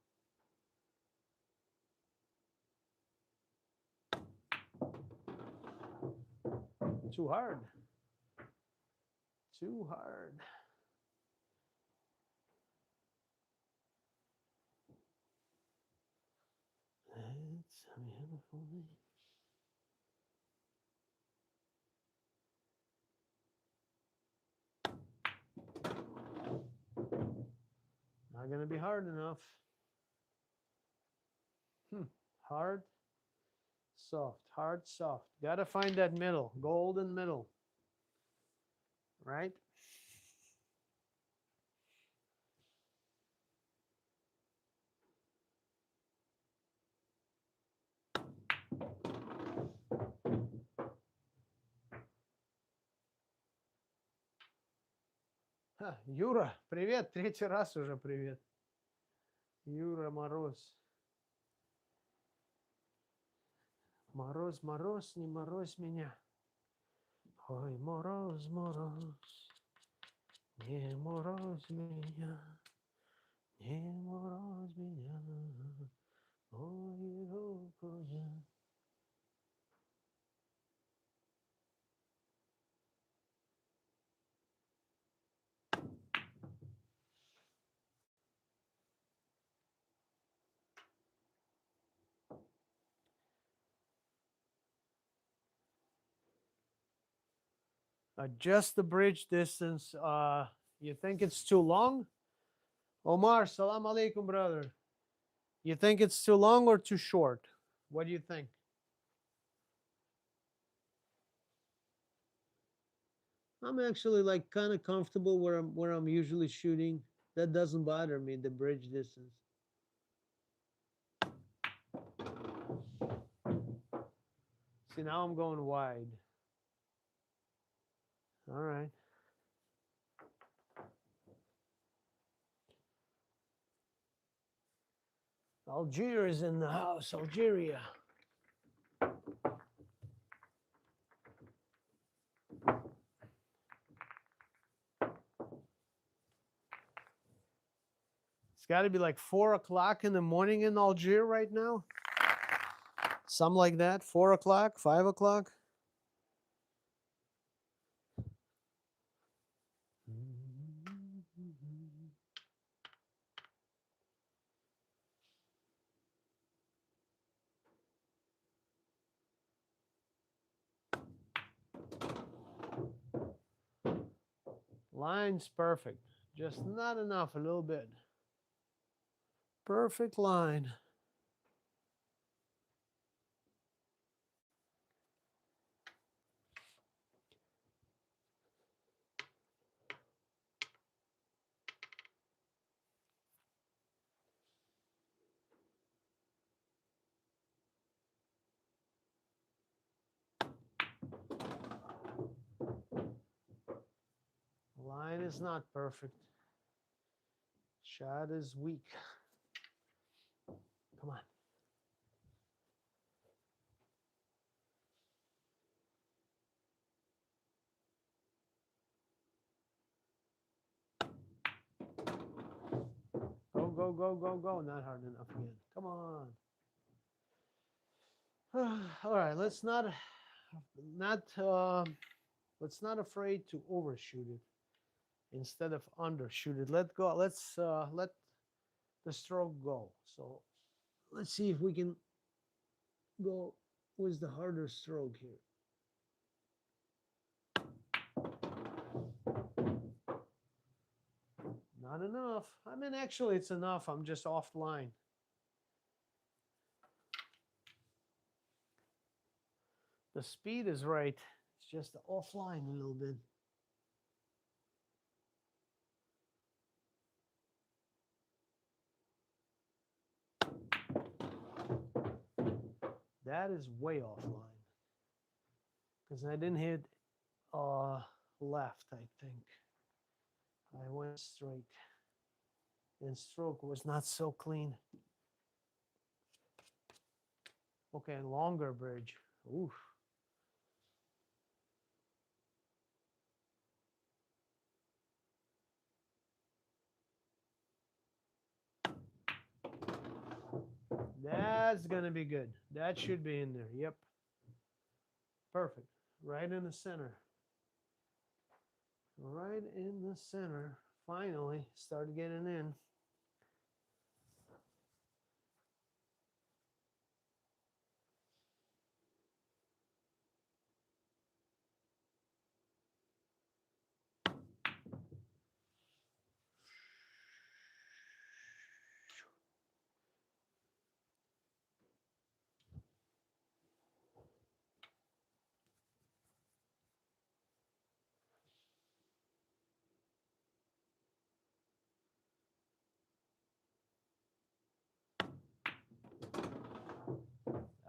Too hard. Too hard. Not gonna be hard enough. Hard, soft, hard, soft. Gotta find that middle, golden middle, right? Юра, привет, третий раз уже привет. Юра Мороз. Мороз, мороз, не морозь меня. Ой, мороз, мороз, не морозь меня, не морозь меня. Ой, рукой. Adjust the bridge distance. You think it's too long? Omar, salam alaikum, brother. You think it's too long or too short? What do you think? I'm actually like kind of comfortable where I'm usually shooting. That doesn't bother me, the bridge distance. See, now I'm going wide. All right. Algiers is in the house, Algeria. It's got to be like 4 o'clock in the morning in Algiers right now. Something like that. 4 o'clock, 5 o'clock. Line's perfect. Just not enough, a little bit. Perfect line. Line is not perfect. Shot is weak. Come on. Go, go, go, go, go. Not hard enough again. Come on. All right, let's not afraid to overshoot it instead of undershoot it. Let the stroke go. So let's see if we can go with the harder stroke here. Not enough. I mean, actually, it's enough. I'm just offline. The speed is right. It's just offline a little bit. That is way offline. Because I didn't hit left, I think. I went straight. And stroke was not so clean. Okay, longer bridge. Oof. That's gonna be good. That should be in there. Yep. Perfect. Right in the center. Right in the center. Finally, started getting in.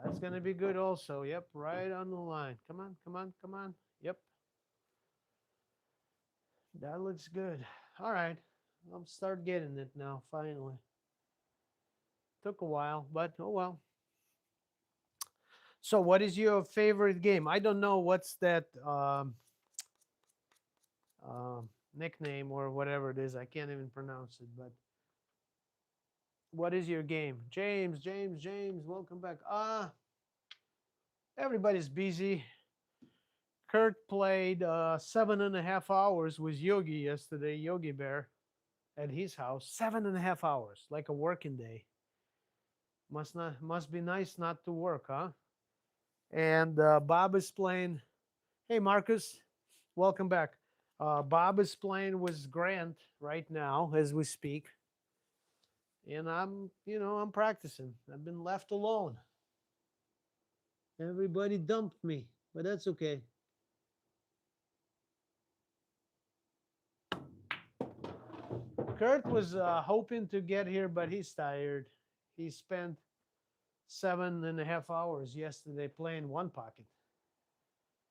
That's going to be good also. Yep, right on the line. Come on, come on, come on. Yep, that looks good. All right, I'll start getting it now, finally. Took a while, but oh well. So, what is your favorite game? I don't know what's that nickname or whatever it is. I can't even pronounce it, but what is your game? James, James, James, welcome back. Everybody's busy. Kurt played 7.5 hours with Yogi yesterday, Yogi Bear, at his house. 7.5 hours, like a working day. Must be nice not to work, huh? And Bob is playing. Hey, Marcus, welcome back. Bob is playing with Grant right now as we speak, and I'm practicing. I've been left alone. Everybody dumped me, but that's okay. Kurt was hoping to get here, but he's tired. He spent 7.5 hours yesterday playing one pocket.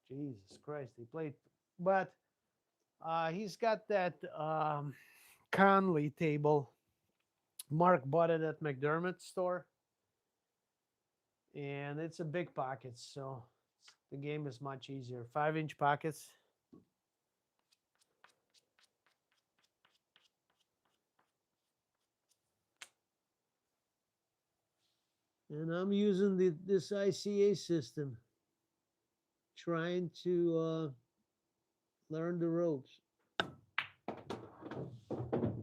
Jesus Christ, he played, but he's got that Conley table. Mark bought it at McDermott's store, and it's a big pocket, so the game is much easier. 5-inch pockets. And I'm using this ICA system, trying to learn the ropes.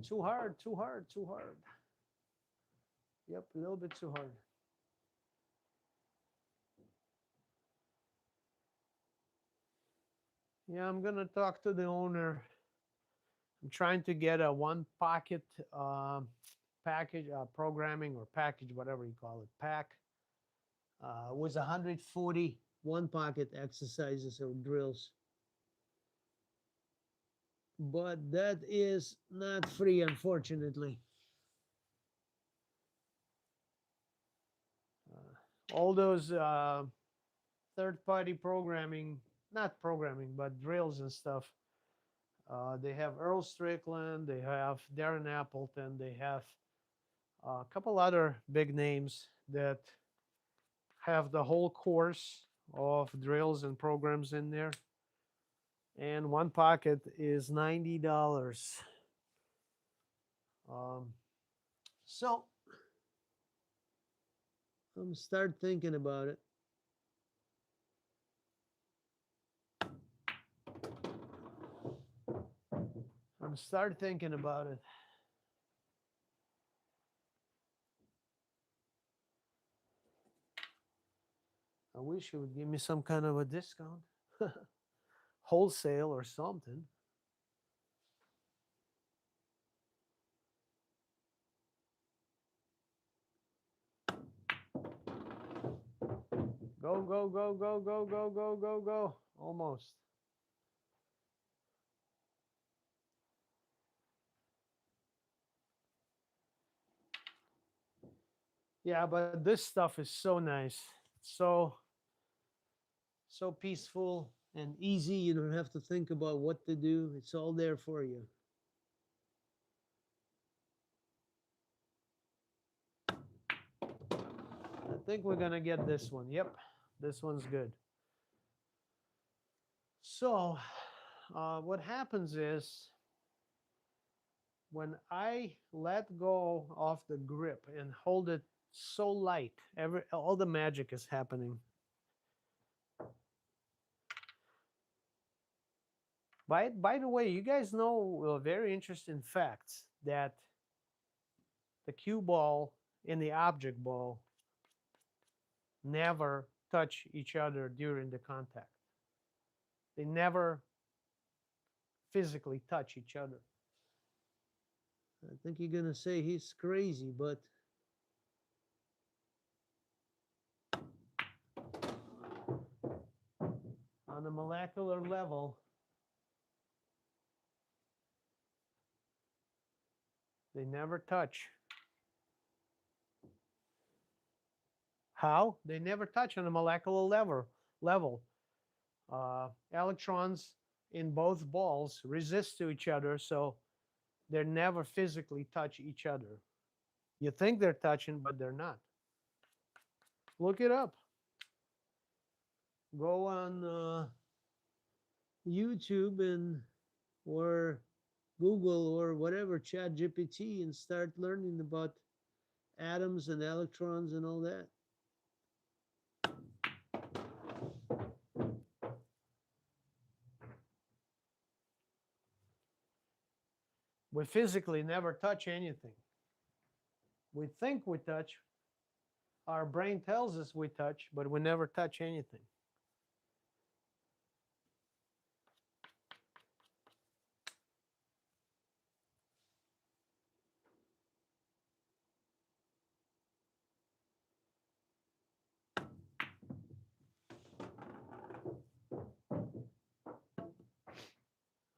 Too hard, too hard, too hard. Yep, a little bit too hard. Yeah, I'm gonna talk to the owner. I'm trying to get a one pocket package, programming or package, whatever you call it, pack. Was 140 one pocket exercises or drills. But that is not free, unfortunately. All those third party programming, not programming, but drills and stuff. They have Earl Strickland, they have Darren Appleton, they have a couple other big names that have the whole course of drills and programs in there. And one pocket is $90. Um, so I'm start thinking about it. I'm start thinking about it. I wish you would give me some kind of a discount, wholesale or something. Go, go, go, go, go, go, go, go, go. Almost. Yeah, but this stuff is so nice. So peaceful and easy. You don't have to think about what to do. It's all there for you. I think we're gonna get this one. Yep, this one's good. So, what happens is when I let go of the grip and hold it so light, all the magic is happening. By the way, you guys know very interesting facts that the cue ball and the object ball never touch each other during the contact. They never physically touch each other. I think you're gonna say he's crazy, but on a molecular level, they never touch. How? They never touch on a molecular level. Electrons in both balls resist to each other, so they never physically touch each other. You think they're touching, but they're not. Look it up. Go on YouTube and or Google or whatever, Chat GPT, and start learning about atoms and electrons and all that. We physically never touch anything. We think we touch. Our brain tells us we touch, but we never touch anything.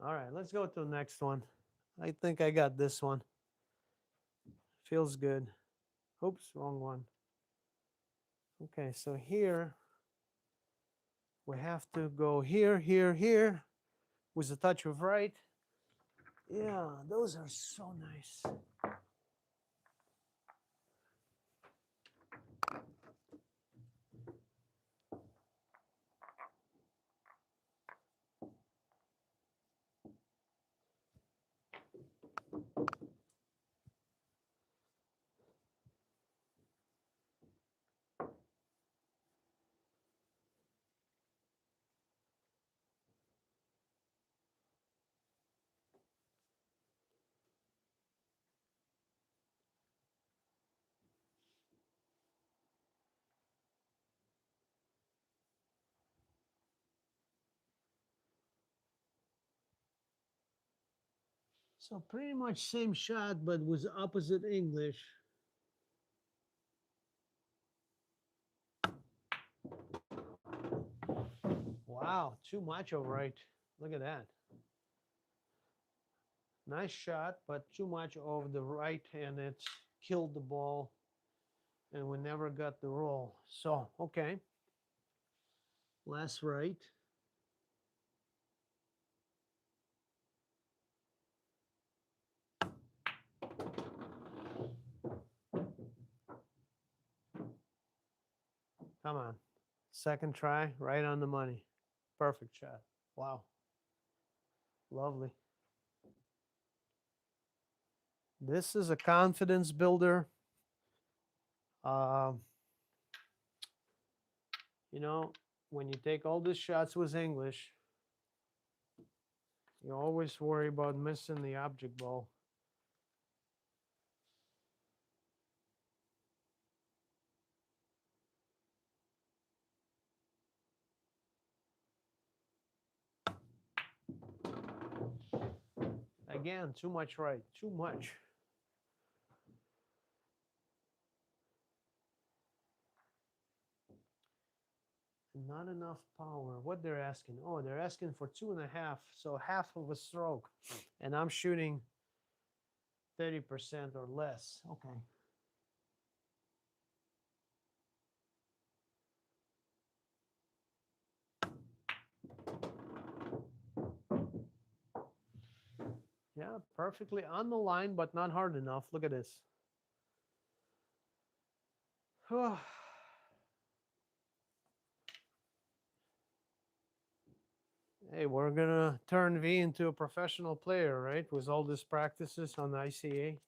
All right, let's go to the next one. I think I got this one. Feels good. Oops, wrong one. Okay, so here we have to go here, here, here with a touch of right. Yeah, those are so nice. So pretty much same shot, but with opposite English. Wow, too much of right. Look at that. Nice shot, but too much of the right, and it's killed the ball, and we never got the roll. So, okay. Last right. Come on. Second try, right on the money. Perfect shot. Wow. Lovely. This is a confidence builder. Uh, you know, when you take all these shots with English, you always worry about missing the object ball. Again, too much right. Too much. Not enough power. What they're asking? Oh, they're asking for 2.5, so half of a stroke. And I'm shooting 30% or less. Okay. Yeah, perfectly on the line, but not hard enough. Look at this. Hey, we're gonna turn V into a professional player, right? With all these practices on the ICA.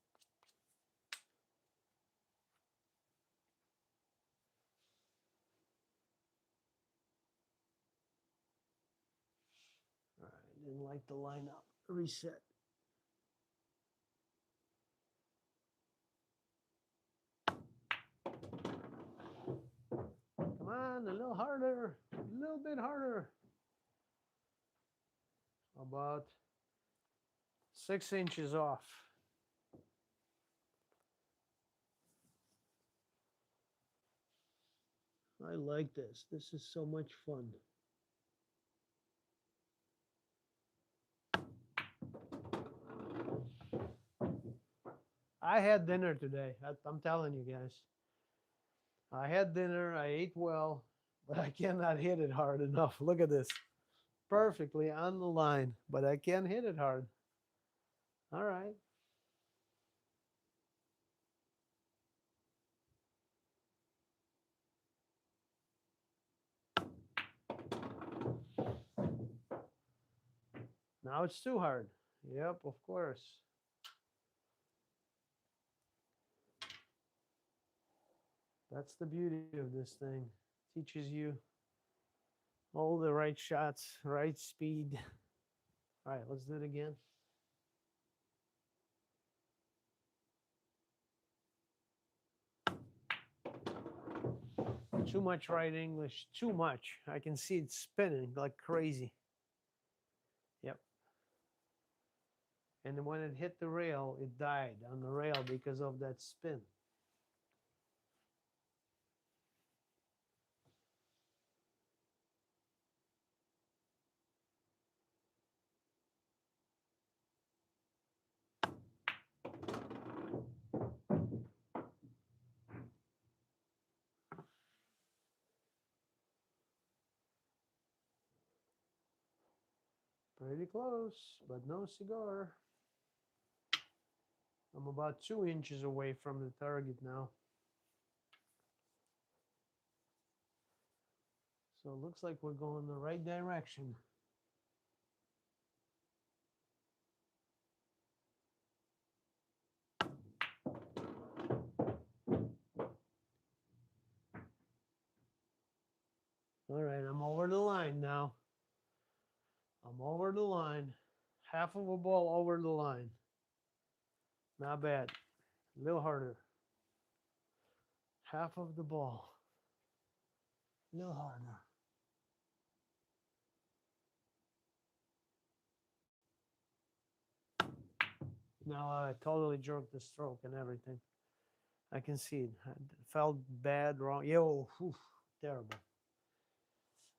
All right, didn't like the lineup. Reset. Come on, a little harder. A little bit harder. About 6 inches off. I like this. This is so much fun. I had dinner today. I'm telling you guys. I had dinner. I ate well, but I cannot hit it hard enough. Look at this. Perfectly on the line, but I can't hit it hard. All right. Now it's too hard. Yep, of course. That's the beauty of this thing. Teaches you all the right shots, right speed. All right, let's do it again. Too much right English, too much. I can see it spinning like crazy. Yep. And then when it hit the rail, it died on the rail because of that spin. Pretty close, but no cigar. I'm about 2 inches away from the target now. So it looks like we're going the right direction. All right, I'm over the line now. I'm over the line. Half of a ball over the line. Not bad. A little harder. Half of the ball. A little harder. Now I totally jerked the stroke and everything. I can see it. I felt bad, wrong. Yo, whew, terrible.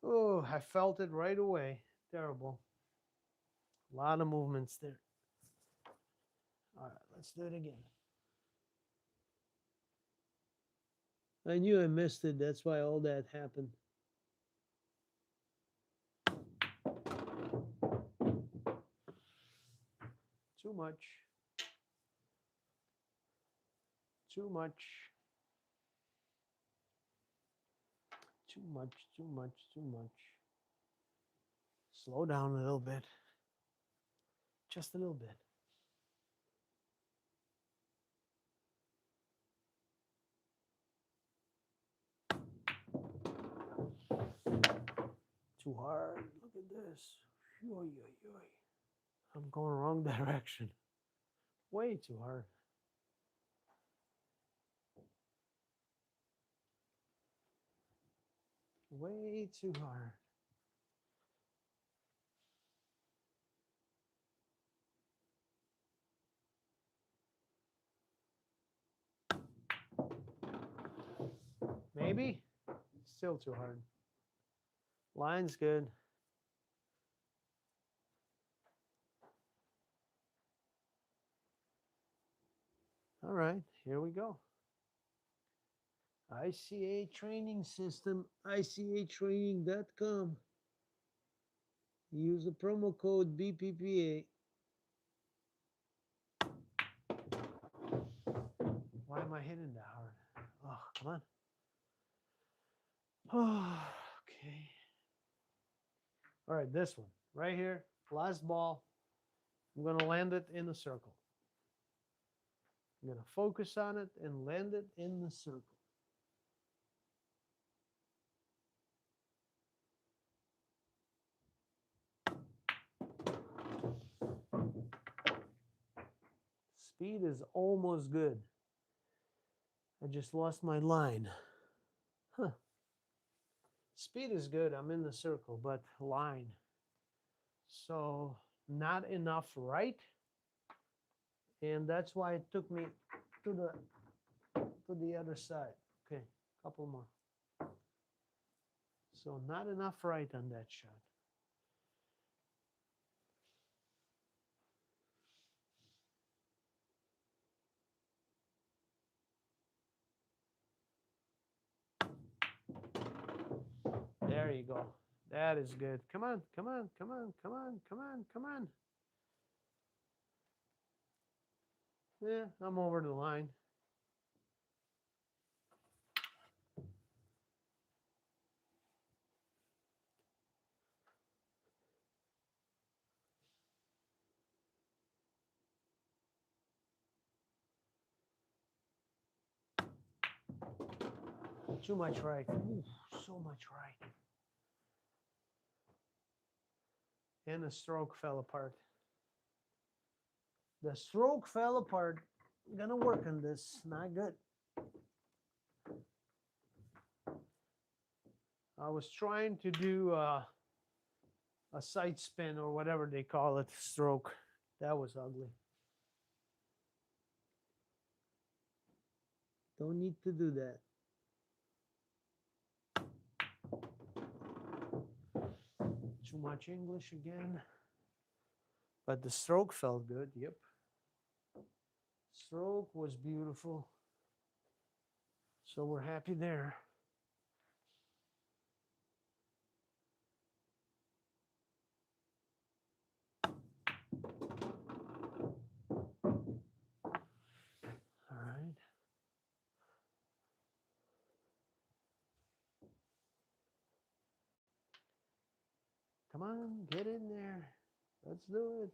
Oh, I felt it right away. Terrible. A lot of movements there. All right, let's do it again. I knew I missed it. That's why all that happened. Too much. Too much. Too much, too much, too much. Slow down a little bit. Just a little bit. Too hard. Look at this. Oy, oy, oy. I'm going wrong direction. Way too hard. Way too hard. Maybe? Still too hard. Line's good. All right, here we go. ICA training system, ICAtraining.com. Use the promo code BPPA. Why am I hitting that hard? Oh, come on. Oh, okay. All right, this one right here, last ball. I'm going to land it in the circle. I'm going to focus on it and land it in the circle. Speed is almost good. I just lost my line. Huh. Speed is good. I'm in the circle, but line. So not enough right. And that's why it took me to the other side. Okay, couple more. So not enough right on that shot. There you go. That is good. Come on, come on, come on, come on, come on, come on. Yeah, I'm over the line. Too much right. Ooh, so much right. And the stroke fell apart. The stroke fell apart. I'm gonna work on this. Not good. I was trying to do a side spin or whatever they call it, stroke. That was ugly. Don't need to do that. Too much English again. But the stroke felt good. Yep. Stroke was beautiful. So we're happy there. All right. Come on, get in there. Let's do it.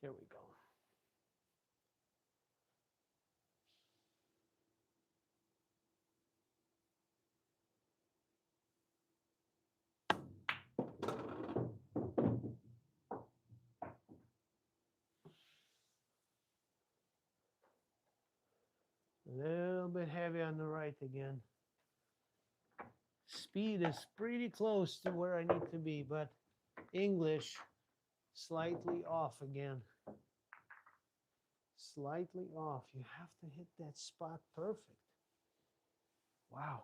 Here we go. A little bit heavy on the right again. Speed is pretty close to where I need to be, but English slightly off again. Slightly off. You have to hit that spot perfect. Wow.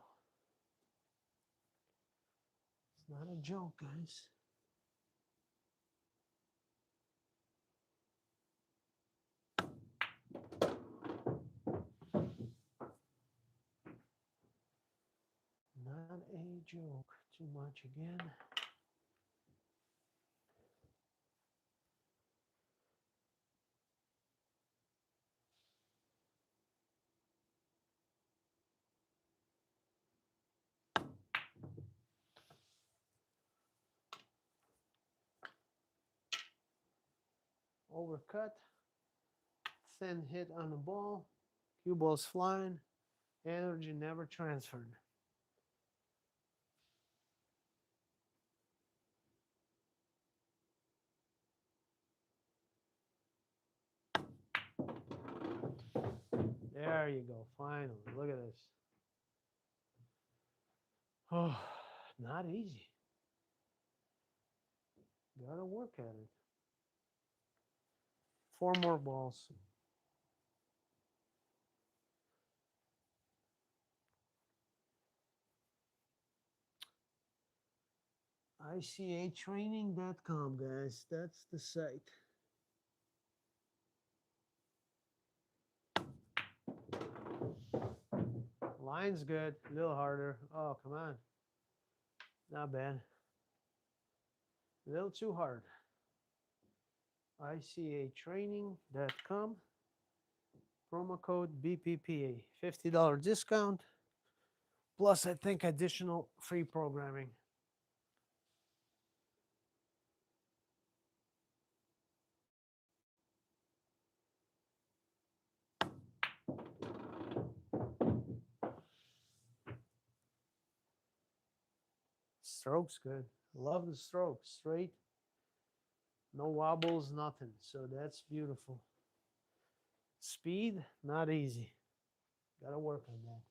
It's not a joke, guys. Not a joke. Too much again. Overcut. Thin hit on the ball. Cue ball's flying. Energy never transferred. There you go. Finally. Look at this. Oh, not easy. Gotta work at it. 4 more balls. ICAtraining.com, guys. That's the site. Line's good. A little harder. Oh, come on. Not bad. A little too hard. ICAtraining.com. Promo code BPPA. $50 discount. Plus, I think, additional free programming. Stroke's good. Love the stroke. Straight. No wobbles, nothing. So that's beautiful. Speed, not easy. Gotta work on that.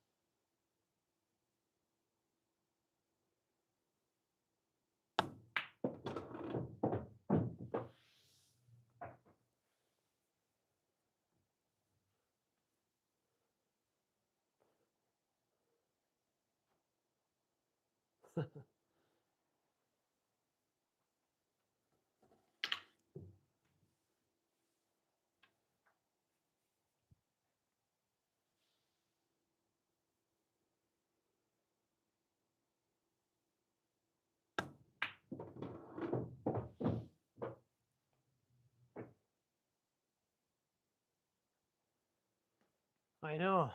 I know.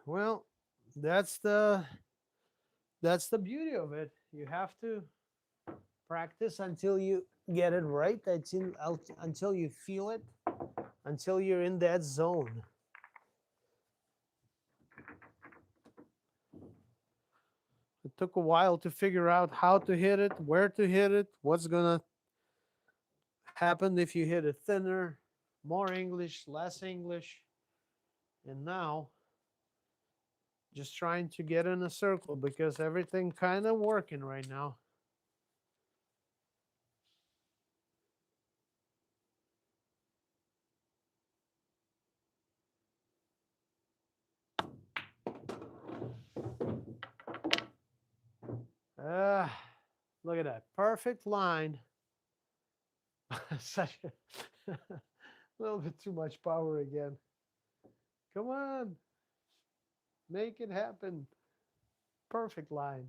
Well, that's the that's the beauty of it. You have to practice until you get it right, until you feel it, until you're in that zone. It took a while to figure out how to hit it, where to hit it, what's gonna happen if you hit it thinner, more English, less English. And now just trying to get in a circle because everything kind of working right now. Ah, look at that. Perfect line. Such a little bit too much power again. Come on. Make it happen. Perfect line.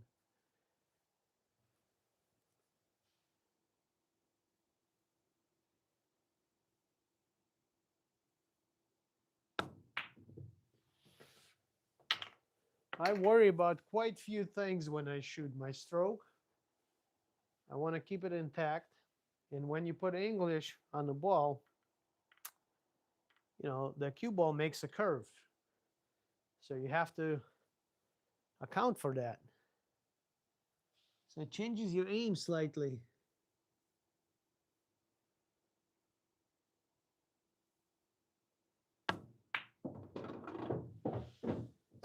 I worry about quite few things when I shoot my stroke. I want to keep it intact. And when you put English on the ball, the cue ball makes a curve. So you have to account for that. So it changes your aim slightly.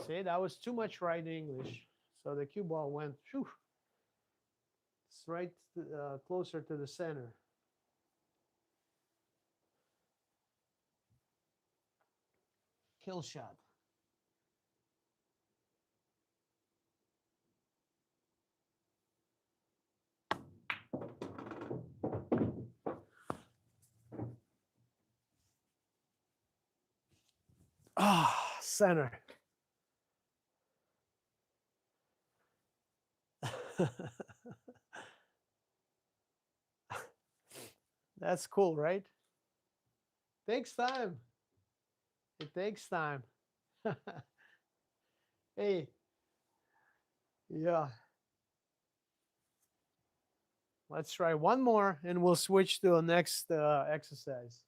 See, that was too much right English. So the cue ball went, whew, it's right closer to the center. Kill shot. Ah, center. That's cool, right? Takes time. It takes time. Hey, yeah. Let's try one more and we'll switch to the next exercise.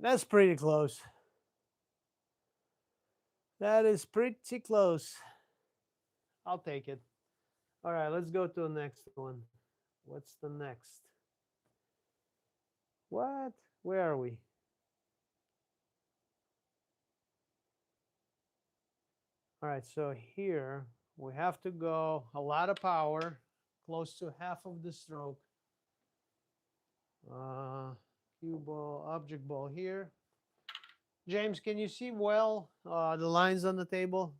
That's pretty close. That is pretty close. I'll take it. All right, let's go to the next one. What's the next? What? Where are we? All right, so here we have to go a lot of power, close to half of the stroke. Cue ball, object ball here. James, can you see well the lines on the table?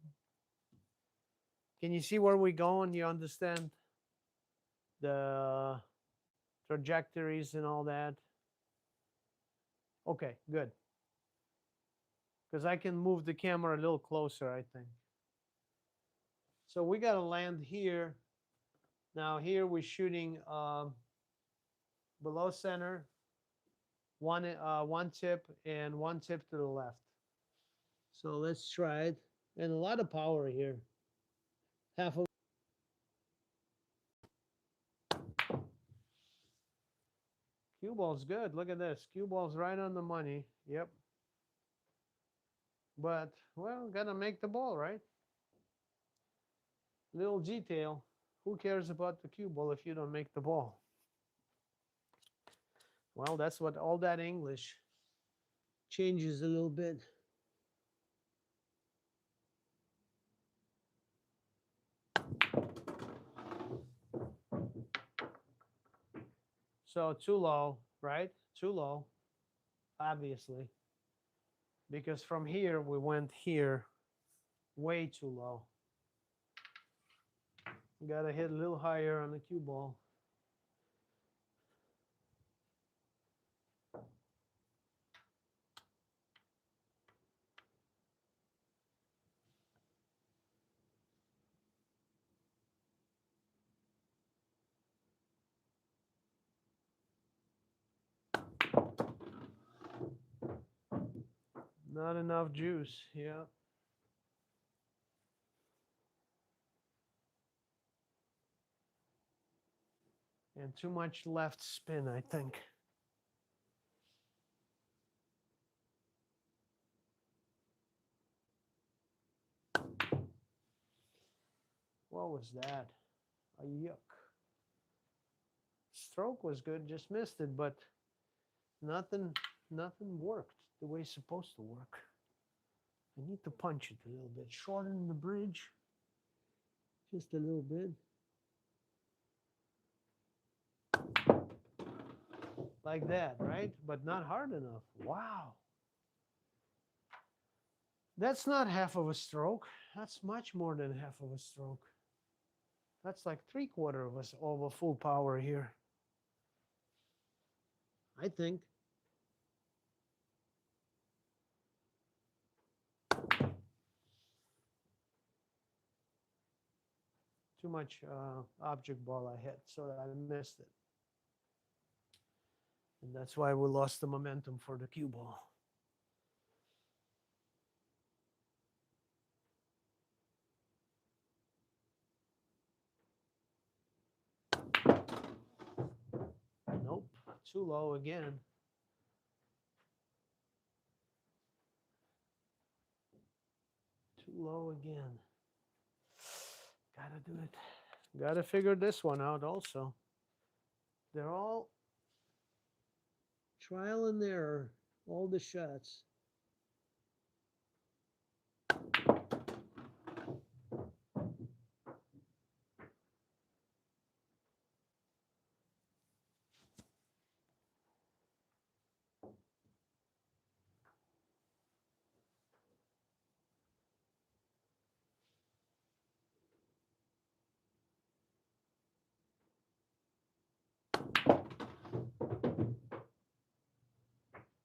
Can you see where we're going? You understand the trajectories and all that? Okay, good. Because I can move the camera a little closer, I think. So we got to land here. Now here we're shooting below center, one tip and one tip to the left. So let's try it. And a lot of power here. Half of cue Cue ball's good. Look at this. Cue ball's right on the money. Yep. But, well, gotta make the ball, right? Little detail. Who cares about the cue ball if you don't make the ball? Well, that's what all that English changes a little bit. So too low, right? Too low, obviously. Because from here, we went here way too low. You gotta hit a little higher on the cue ball. Not enough juice, yeah. And too much left spin, I think. What was that? A yuck. Stroke was good, just missed it, but nothing worked the way it's supposed to work. I need to punch it a little bit. Shorten the bridge. Just a little bit. Like that, right? But not hard enough. Wow. That's not half of a stroke. That's much more than half of a stroke. That's like 3/4 of a full power here. I think. Too much object ball I hit, so I missed it. And that's why we lost the momentum for the cue ball. Nope, too low again. Too low again. Gotta do it. Gotta figure this one out also. They're all trial and error, all the shots.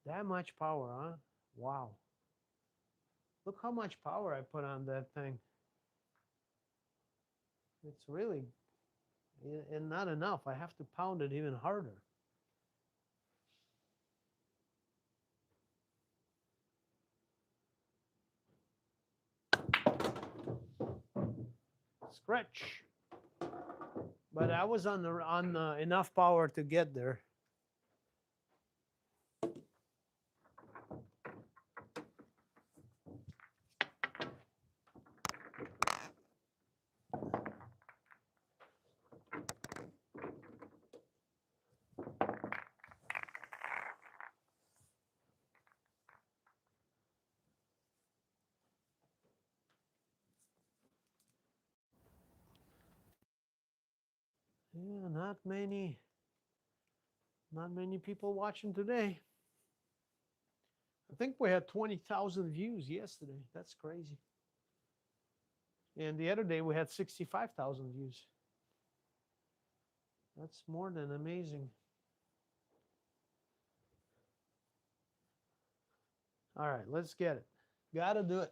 That much power, huh? Wow. Look how much power I put on that thing. It's really, and not enough. I have to pound it even harder. Scratch. But I was on enough power to get there. Yeah, not many people watching today. I think we had 20,000 views yesterday. That's crazy. And the other day we had 65,000 views. That's more than amazing. All right, let's get it. Gotta do it.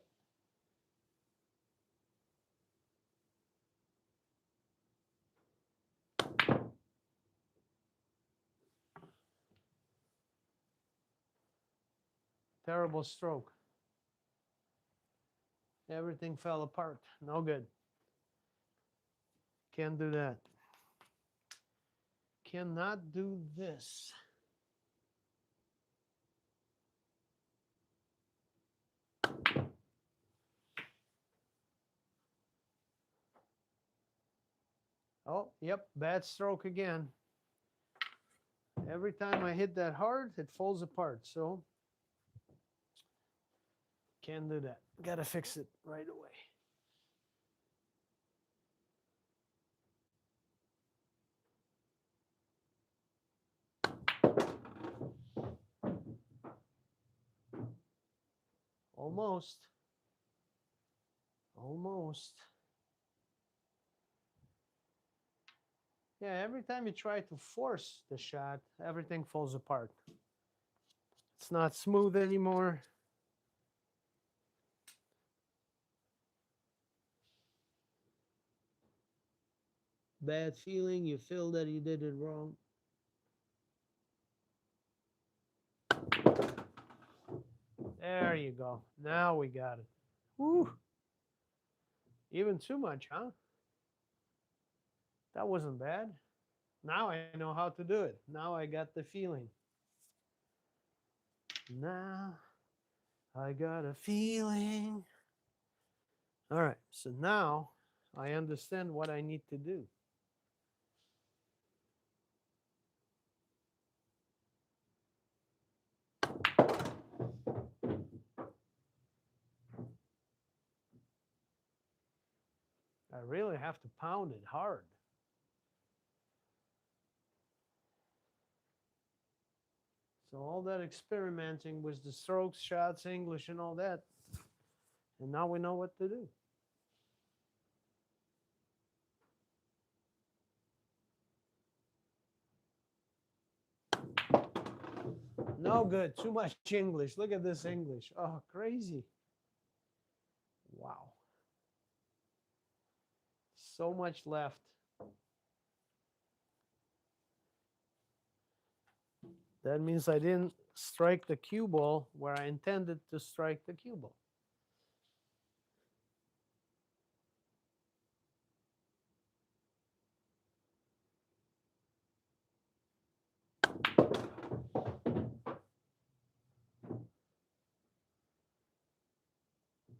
Terrible stroke. Everything fell apart. No good. Can't do that. Cannot do this. Oh, yep, bad stroke again. Every time I hit that hard, it falls apart. So can't do that. Gotta fix it right away. Almost. Almost. Yeah, every time you try to force the shot, everything falls apart. It's not smooth anymore. Bad feeling, you feel that you did it wrong. There you go. Now we got it. Woo! Even too much, huh? That wasn't bad. Now I know how to do it. Now I got the feeling. Now I got a feeling. All right, so now I understand what I need to do. I really have to pound it hard. So all that experimenting with the strokes, shots, English, and all that, and now we know what to do. No good. Too much English. Look at this English. Oh, crazy. Wow. So much left. That means I didn't strike the cue ball where I intended to strike the cue ball.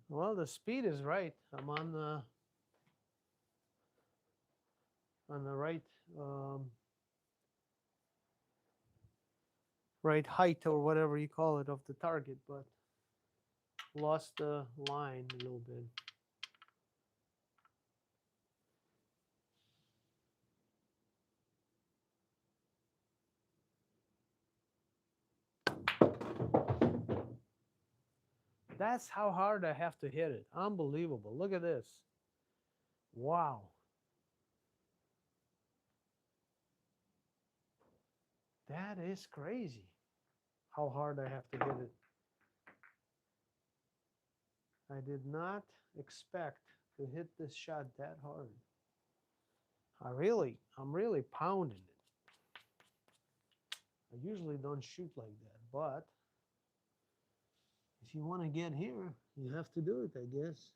Well, the speed is right. I'm on the right right height or whatever you call it of the target, but lost the line a little bit. That's how hard I have to hit it. Unbelievable. Look at this. Wow. That is crazy how hard I have to hit it. I did not expect to hit this shot that hard. I'm really pounding it. I usually don't shoot like that, but if you want to get here, you have to do it, I guess.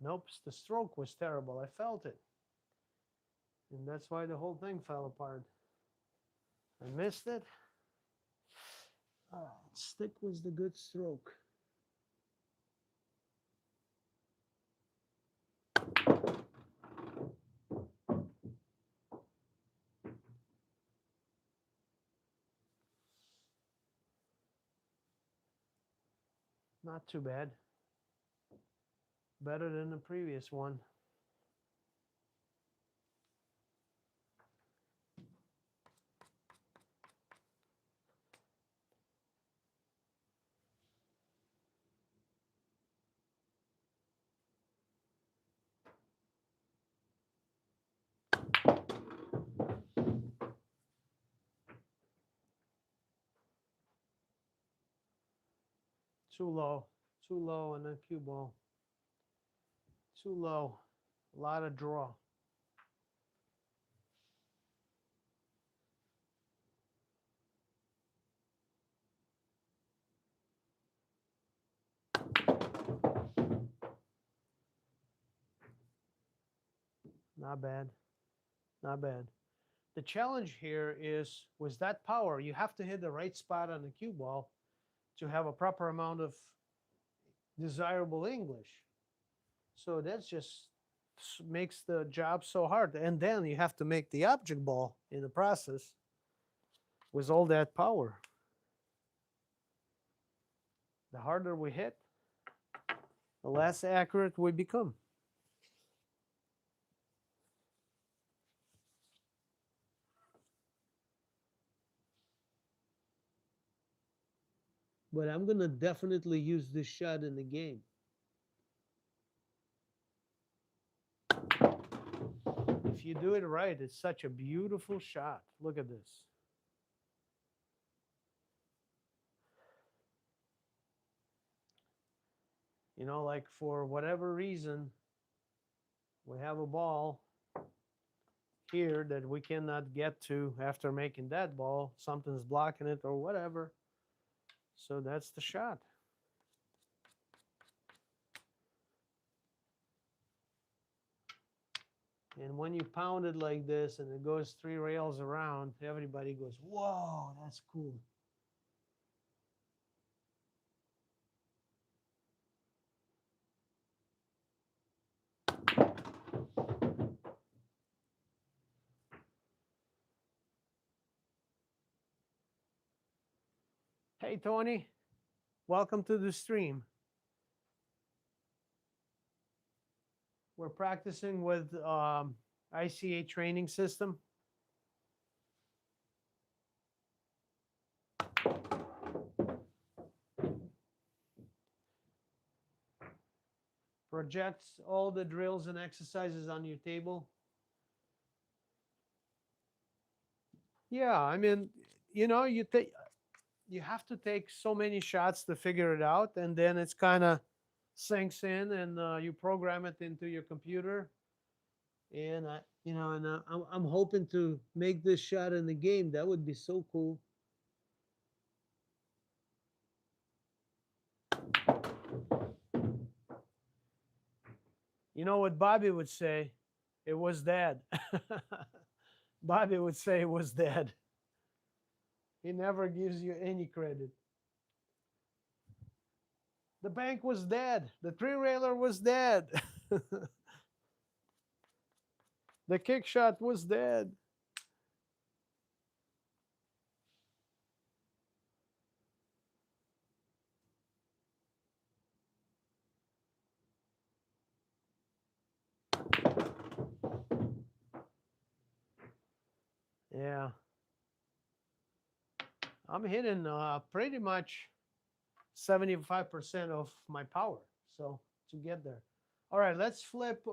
Nope, the stroke was terrible. I felt it. And that's why the whole thing fell apart. I missed it. Stick was the good stroke. Not too bad. Better than the previous one. Too low. Too low on the cue ball. Too low. A lot of draw. Not bad. Not bad. The challenge here is with that power, you have to hit the right spot on the cue ball to have a proper amount of desirable English. So that's just makes the job so hard. And then you have to make the object ball in the process with all that power. The harder we hit, the less accurate we become. But I'm going to definitely use this shot in the game. If you do it right, it's such a beautiful shot. Look at this. You know, like for whatever reason, we have a ball here that we cannot get to after making that ball. Something's blocking it or whatever. So that's the shot. And when you pound it like this and it goes 3 rails around, everybody goes, whoa, that's cool. Hey, Tony, welcome to the stream. We're practicing with ICA training system. Projects all the drills and exercises on your table. Yeah, I mean, you know, you have to take so many shots to figure it out, and then it's kind of sinks in, and you program it into your computer. And I'm hoping to make this shot in the game. That would be so cool. You know what Bobby would say? It was dad. Bobby would say it was dad. He never gives you any credit. The bank was dead. The three railer was dead. The kick shot was dead. Yeah. I'm hitting pretty much 75% of my power. So to get there. All right, let's flip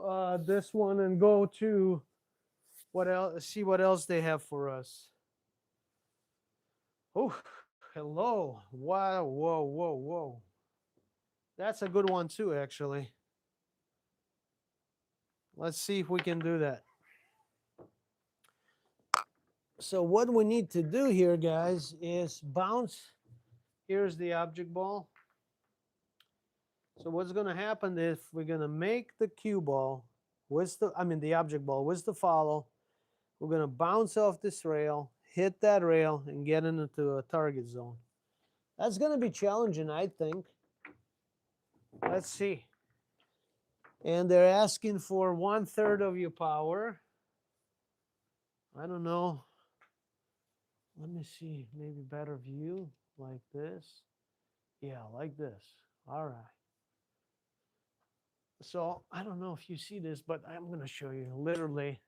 this one and go to what else? See what else they have for us. Oh, hello. Wow, whoa, whoa, whoa. That's a good one too, actually. Let's see if we can do that. So what we need to do here, guys, is bounce. Here's the object ball. So what's going to happen is we're going to make the cue ball with the object ball with the follow. We're going to bounce off this rail, hit that rail, and get into a target zone. That's going to be challenging, I think. Let's see. And they're asking for 1/3 of your power. I don't know. Let me see. Maybe better view like this. Yeah, like this. All right. So I don't know if you see this, but I'm going to show you literally.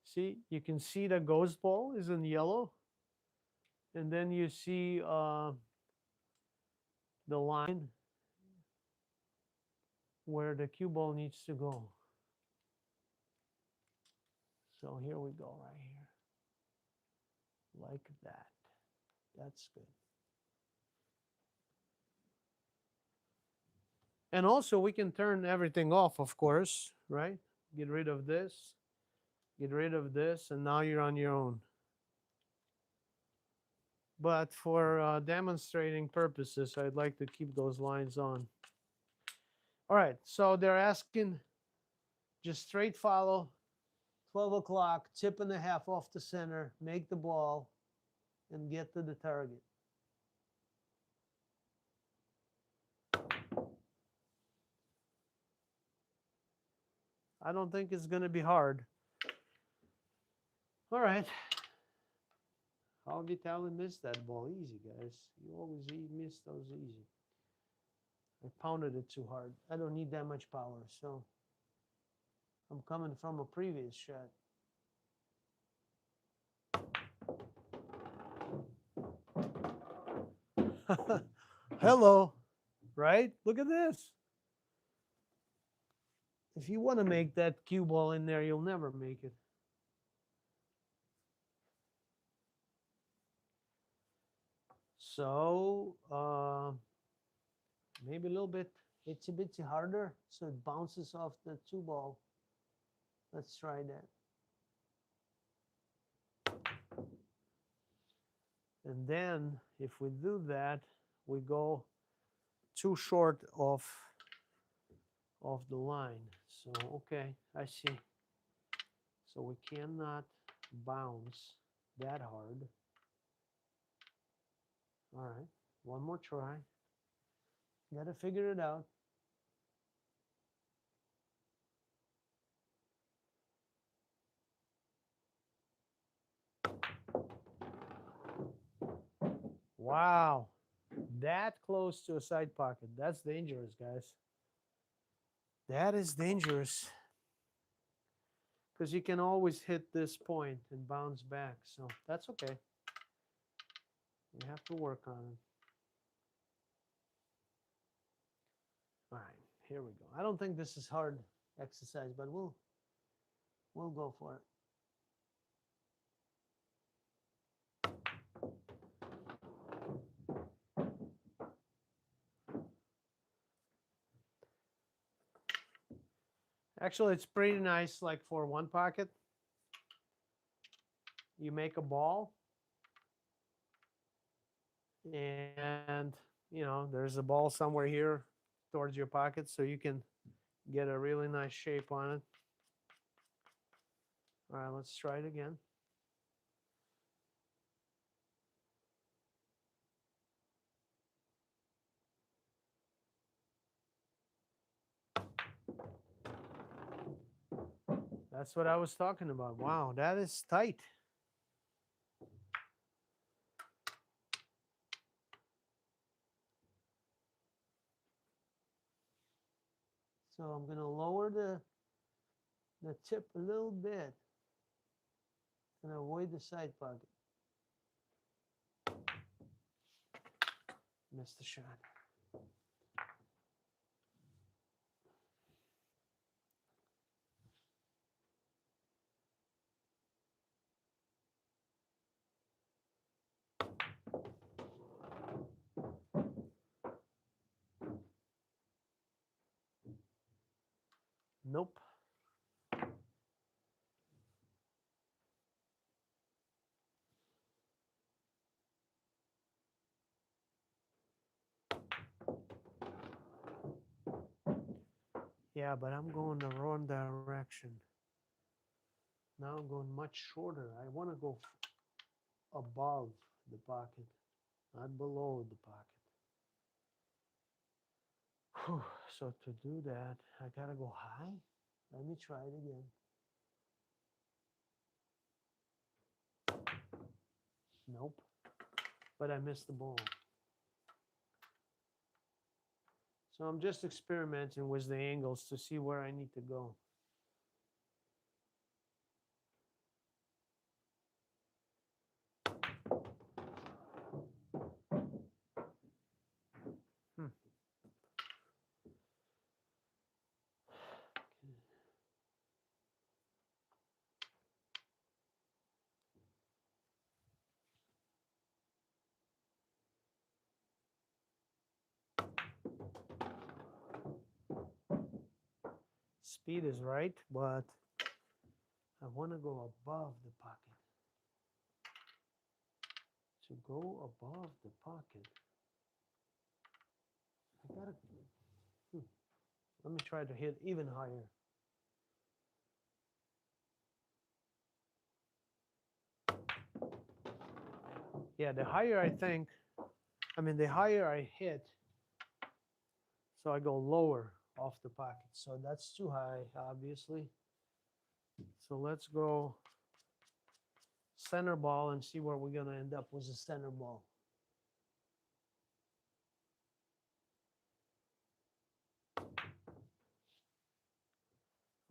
See, you can see the ghost ball is in yellow. And then you see the line where the cue ball needs to go. So here we go right here. Like that. That's good. And also we can turn everything off, of course, right? Get rid of this, get rid of this, and now you're on your own. But for demonstrating purposes, I'd like to keep those lines on. All right, so they're asking just straight follow 12 o'clock, tip and a half off the center, make the ball, and get to the target. I don't think it's going to be hard. All right. How Vitaly missed that ball easy, guys. You always miss those easy. I pounded it too hard. I don't need that much power, so I'm coming from a previous shot. Hello, right? Look at this. If you want to make that cue ball in there, you'll never make it. So maybe a little bit itsy bitsy harder so it bounces off the two ball. Let's try that. And then if we do that, we go too short of the line. So, okay, I see. So we cannot bounce that hard. All right, one more try. Got to figure it out. Wow, that close to a side pocket. That's dangerous, guys. That is dangerous. Because you can always hit this point and bounce back. So that's okay. We have to work on it. All right, here we go. I don't think this is hard exercise, but we'll go for it. Actually, it's pretty nice, like for one pocket. You make a ball, and there's a ball somewhere here towards your pocket, so you can get a really nice shape on it. All right, let's try it again. That's what I was talking about. Wow, that is tight. So I'm going to lower the tip a little bit and avoid the side pocket. Missed the shot. Nope. Yeah, but I'm going the wrong direction. Now I'm going much shorter. I want to go above the pocket, not below the pocket. Whew. So to do that, I got to go high. Let me try it again. Nope. But I missed the ball. So I'm just experimenting with the angles to see where I need to go. Speed is right, but I want to go above the pocket. To go above the pocket, I gotta. Let me try to hit even higher. Yeah, the higher I think, I mean, the higher I hit, so I go lower off the pocket. So that's too high, obviously. So let's go center ball and see where we're going to end up with the center ball.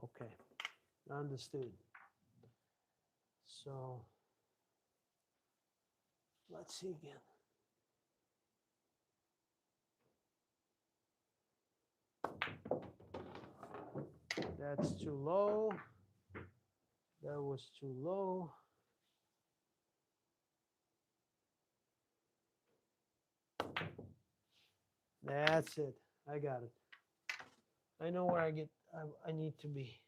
Okay, understood. So let's see again. That's too low. That was too low. That's it. I got it. I know where I need to be.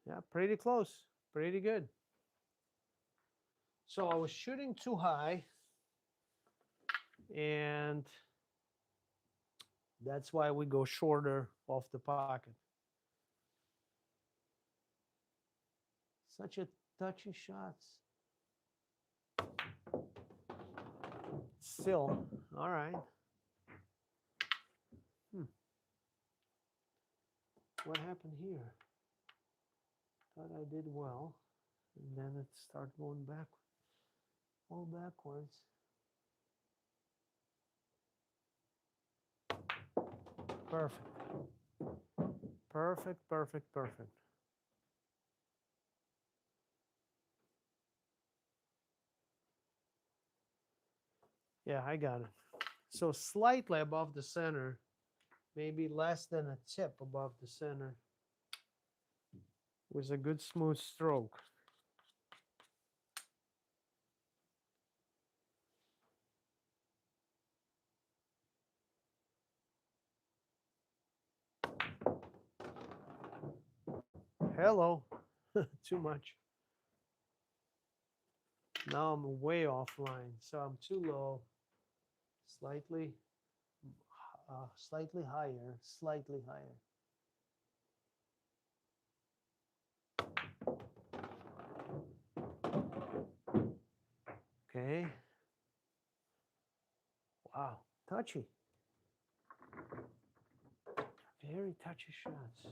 Yeah, pretty close. Pretty good. So I was shooting too high, and that's why we go shorter off the pocket. Such a touchy shots. Still, all right. What happened here? Thought I did well, and then it started going back, all backwards. Perfect. Perfect, perfect, perfect. Yeah, I got it. So slightly above the center, maybe less than a tip above the center, was a good smooth stroke. Hello. Too much. Now I'm way offline, so I'm too low. Slightly, slightly higher, slightly higher. Okay. Wow, touchy. Very touchy shots.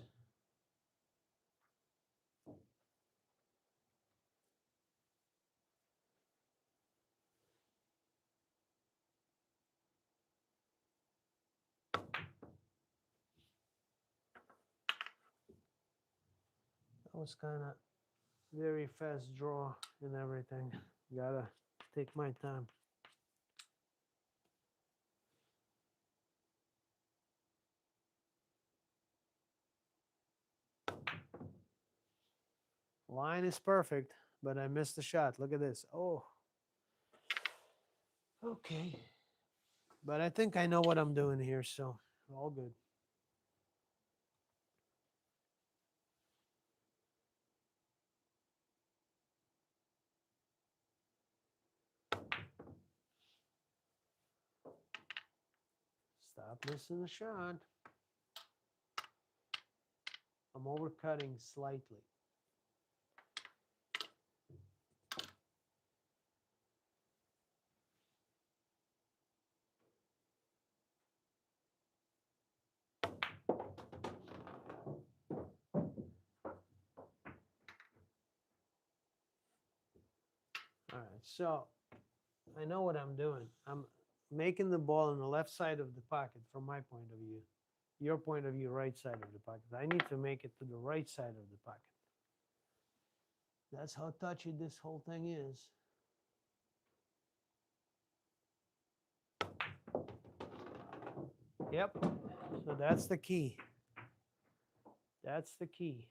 That was kind of very fast draw and everything. Gotta take my time. Line is perfect, but I missed the shot. Look at this. Oh, okay. But I think I know what I'm doing here, so all good. Stop missing the shot. I'm overcutting slightly. All right, so I know what I'm doing. I'm making the ball on the left side of the pocket from my point of view. Your point of view, right side of the pocket. I need to make it to the right side of the pocket. That's how touchy this whole thing is. Yep. So that's the key. That's the key.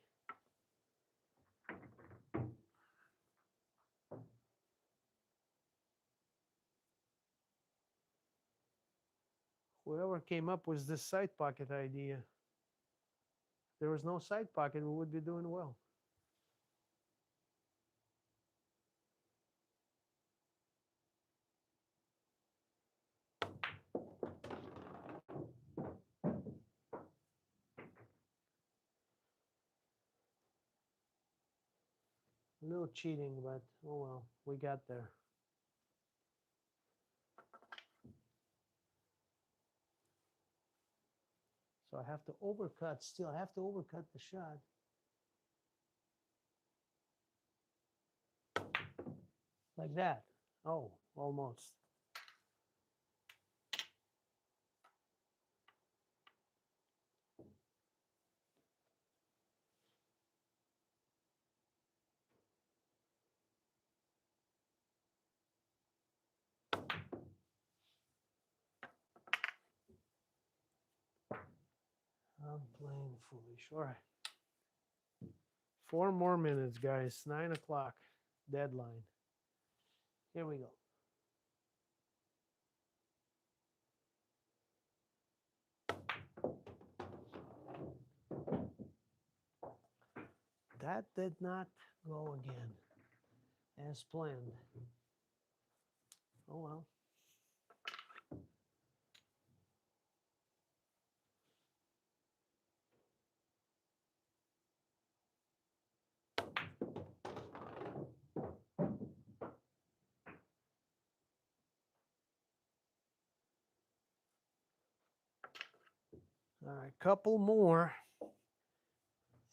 Whoever came up with this side pocket idea, if there was no side pocket, we would be doing well. No cheating, but oh well, we got there. So I have to overcut still. I have to overcut the shot. Like that. Oh, almost. I'm playing foolish. All right. 4 more minutes, guys. 9 o'clock. Deadline. Here we go. That did not go again as planned. Oh well. All right, couple more.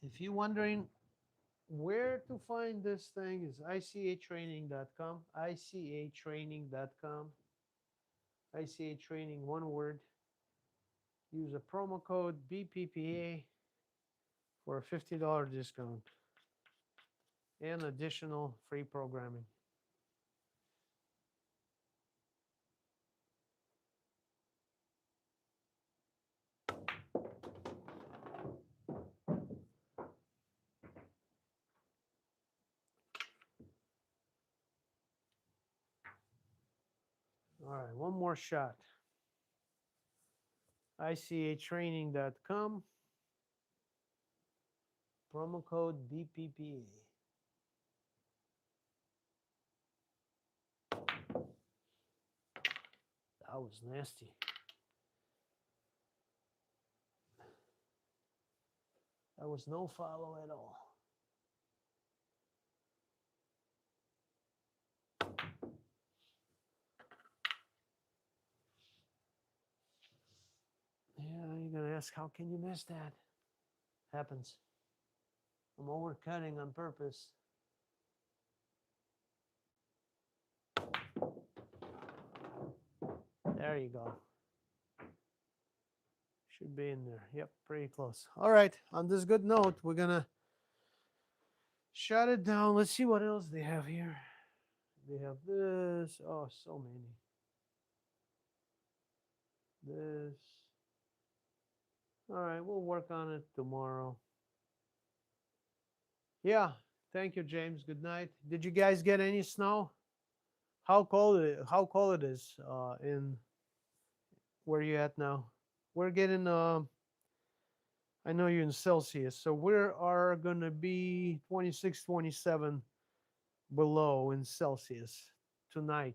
If you're wondering where to find this thing, is ICAtraining.com. ICAtraining.com. ICA Training, one word. Use a promo code BPPA for a $50 discount and additional free programming. All right, one more shot. ICAtraining.com. Promo code BPPA. That was nasty. That was no follow at all. Yeah, you're gonna ask, how can you miss that? Happens. I'm overcutting on purpose. There you go. Should be in there. Yep, pretty close. All right, on this good note, we're gonna shut it down. Let's see what else they have here. They have this. Oh, so many. This. All right, we'll work on it tomorrow. Yeah, thank you, James. Good night. Did you guys get any snow? How cold it is in where you at now? We're getting I know you're in Celsius, so we are gonna be 26, 27 below in Celsius tonight.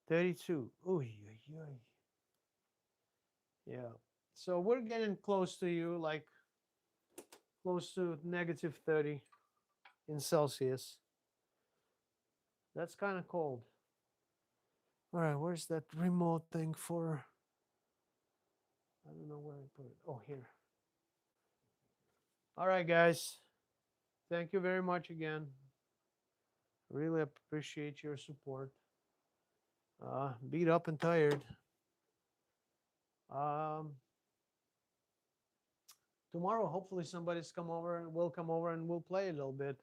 32. Ooh, yeah. So we're getting close to you, like close to -30 in Celsius. That's kind of cold. All right, where's that remote thing for? I don't know where I put it. Oh, here. All right, guys. Thank you very much again. Really appreciate your support. Beat up and tired. Um, Tomorrow, hopefully, somebody's come over and will come over and we'll play a little bit.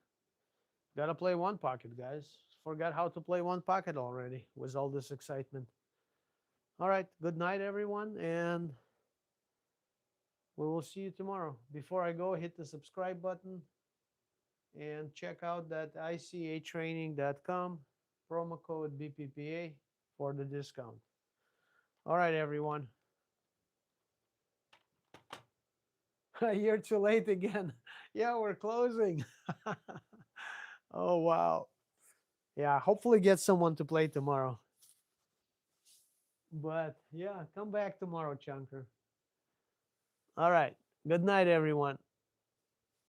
Gotta play one pocket, guys. Forgot how to play one pocket already with all this excitement. All right, good night, everyone, and we will see you tomorrow. Before I go, hit the subscribe button and check out that ICAtraining.com promo code BPPA for the discount. All right, everyone. You're too late again. Yeah, we're closing. Oh, wow. Yeah, hopefully get someone to play tomorrow. But yeah, come back tomorrow, Chunker. All right. Good night, everyone.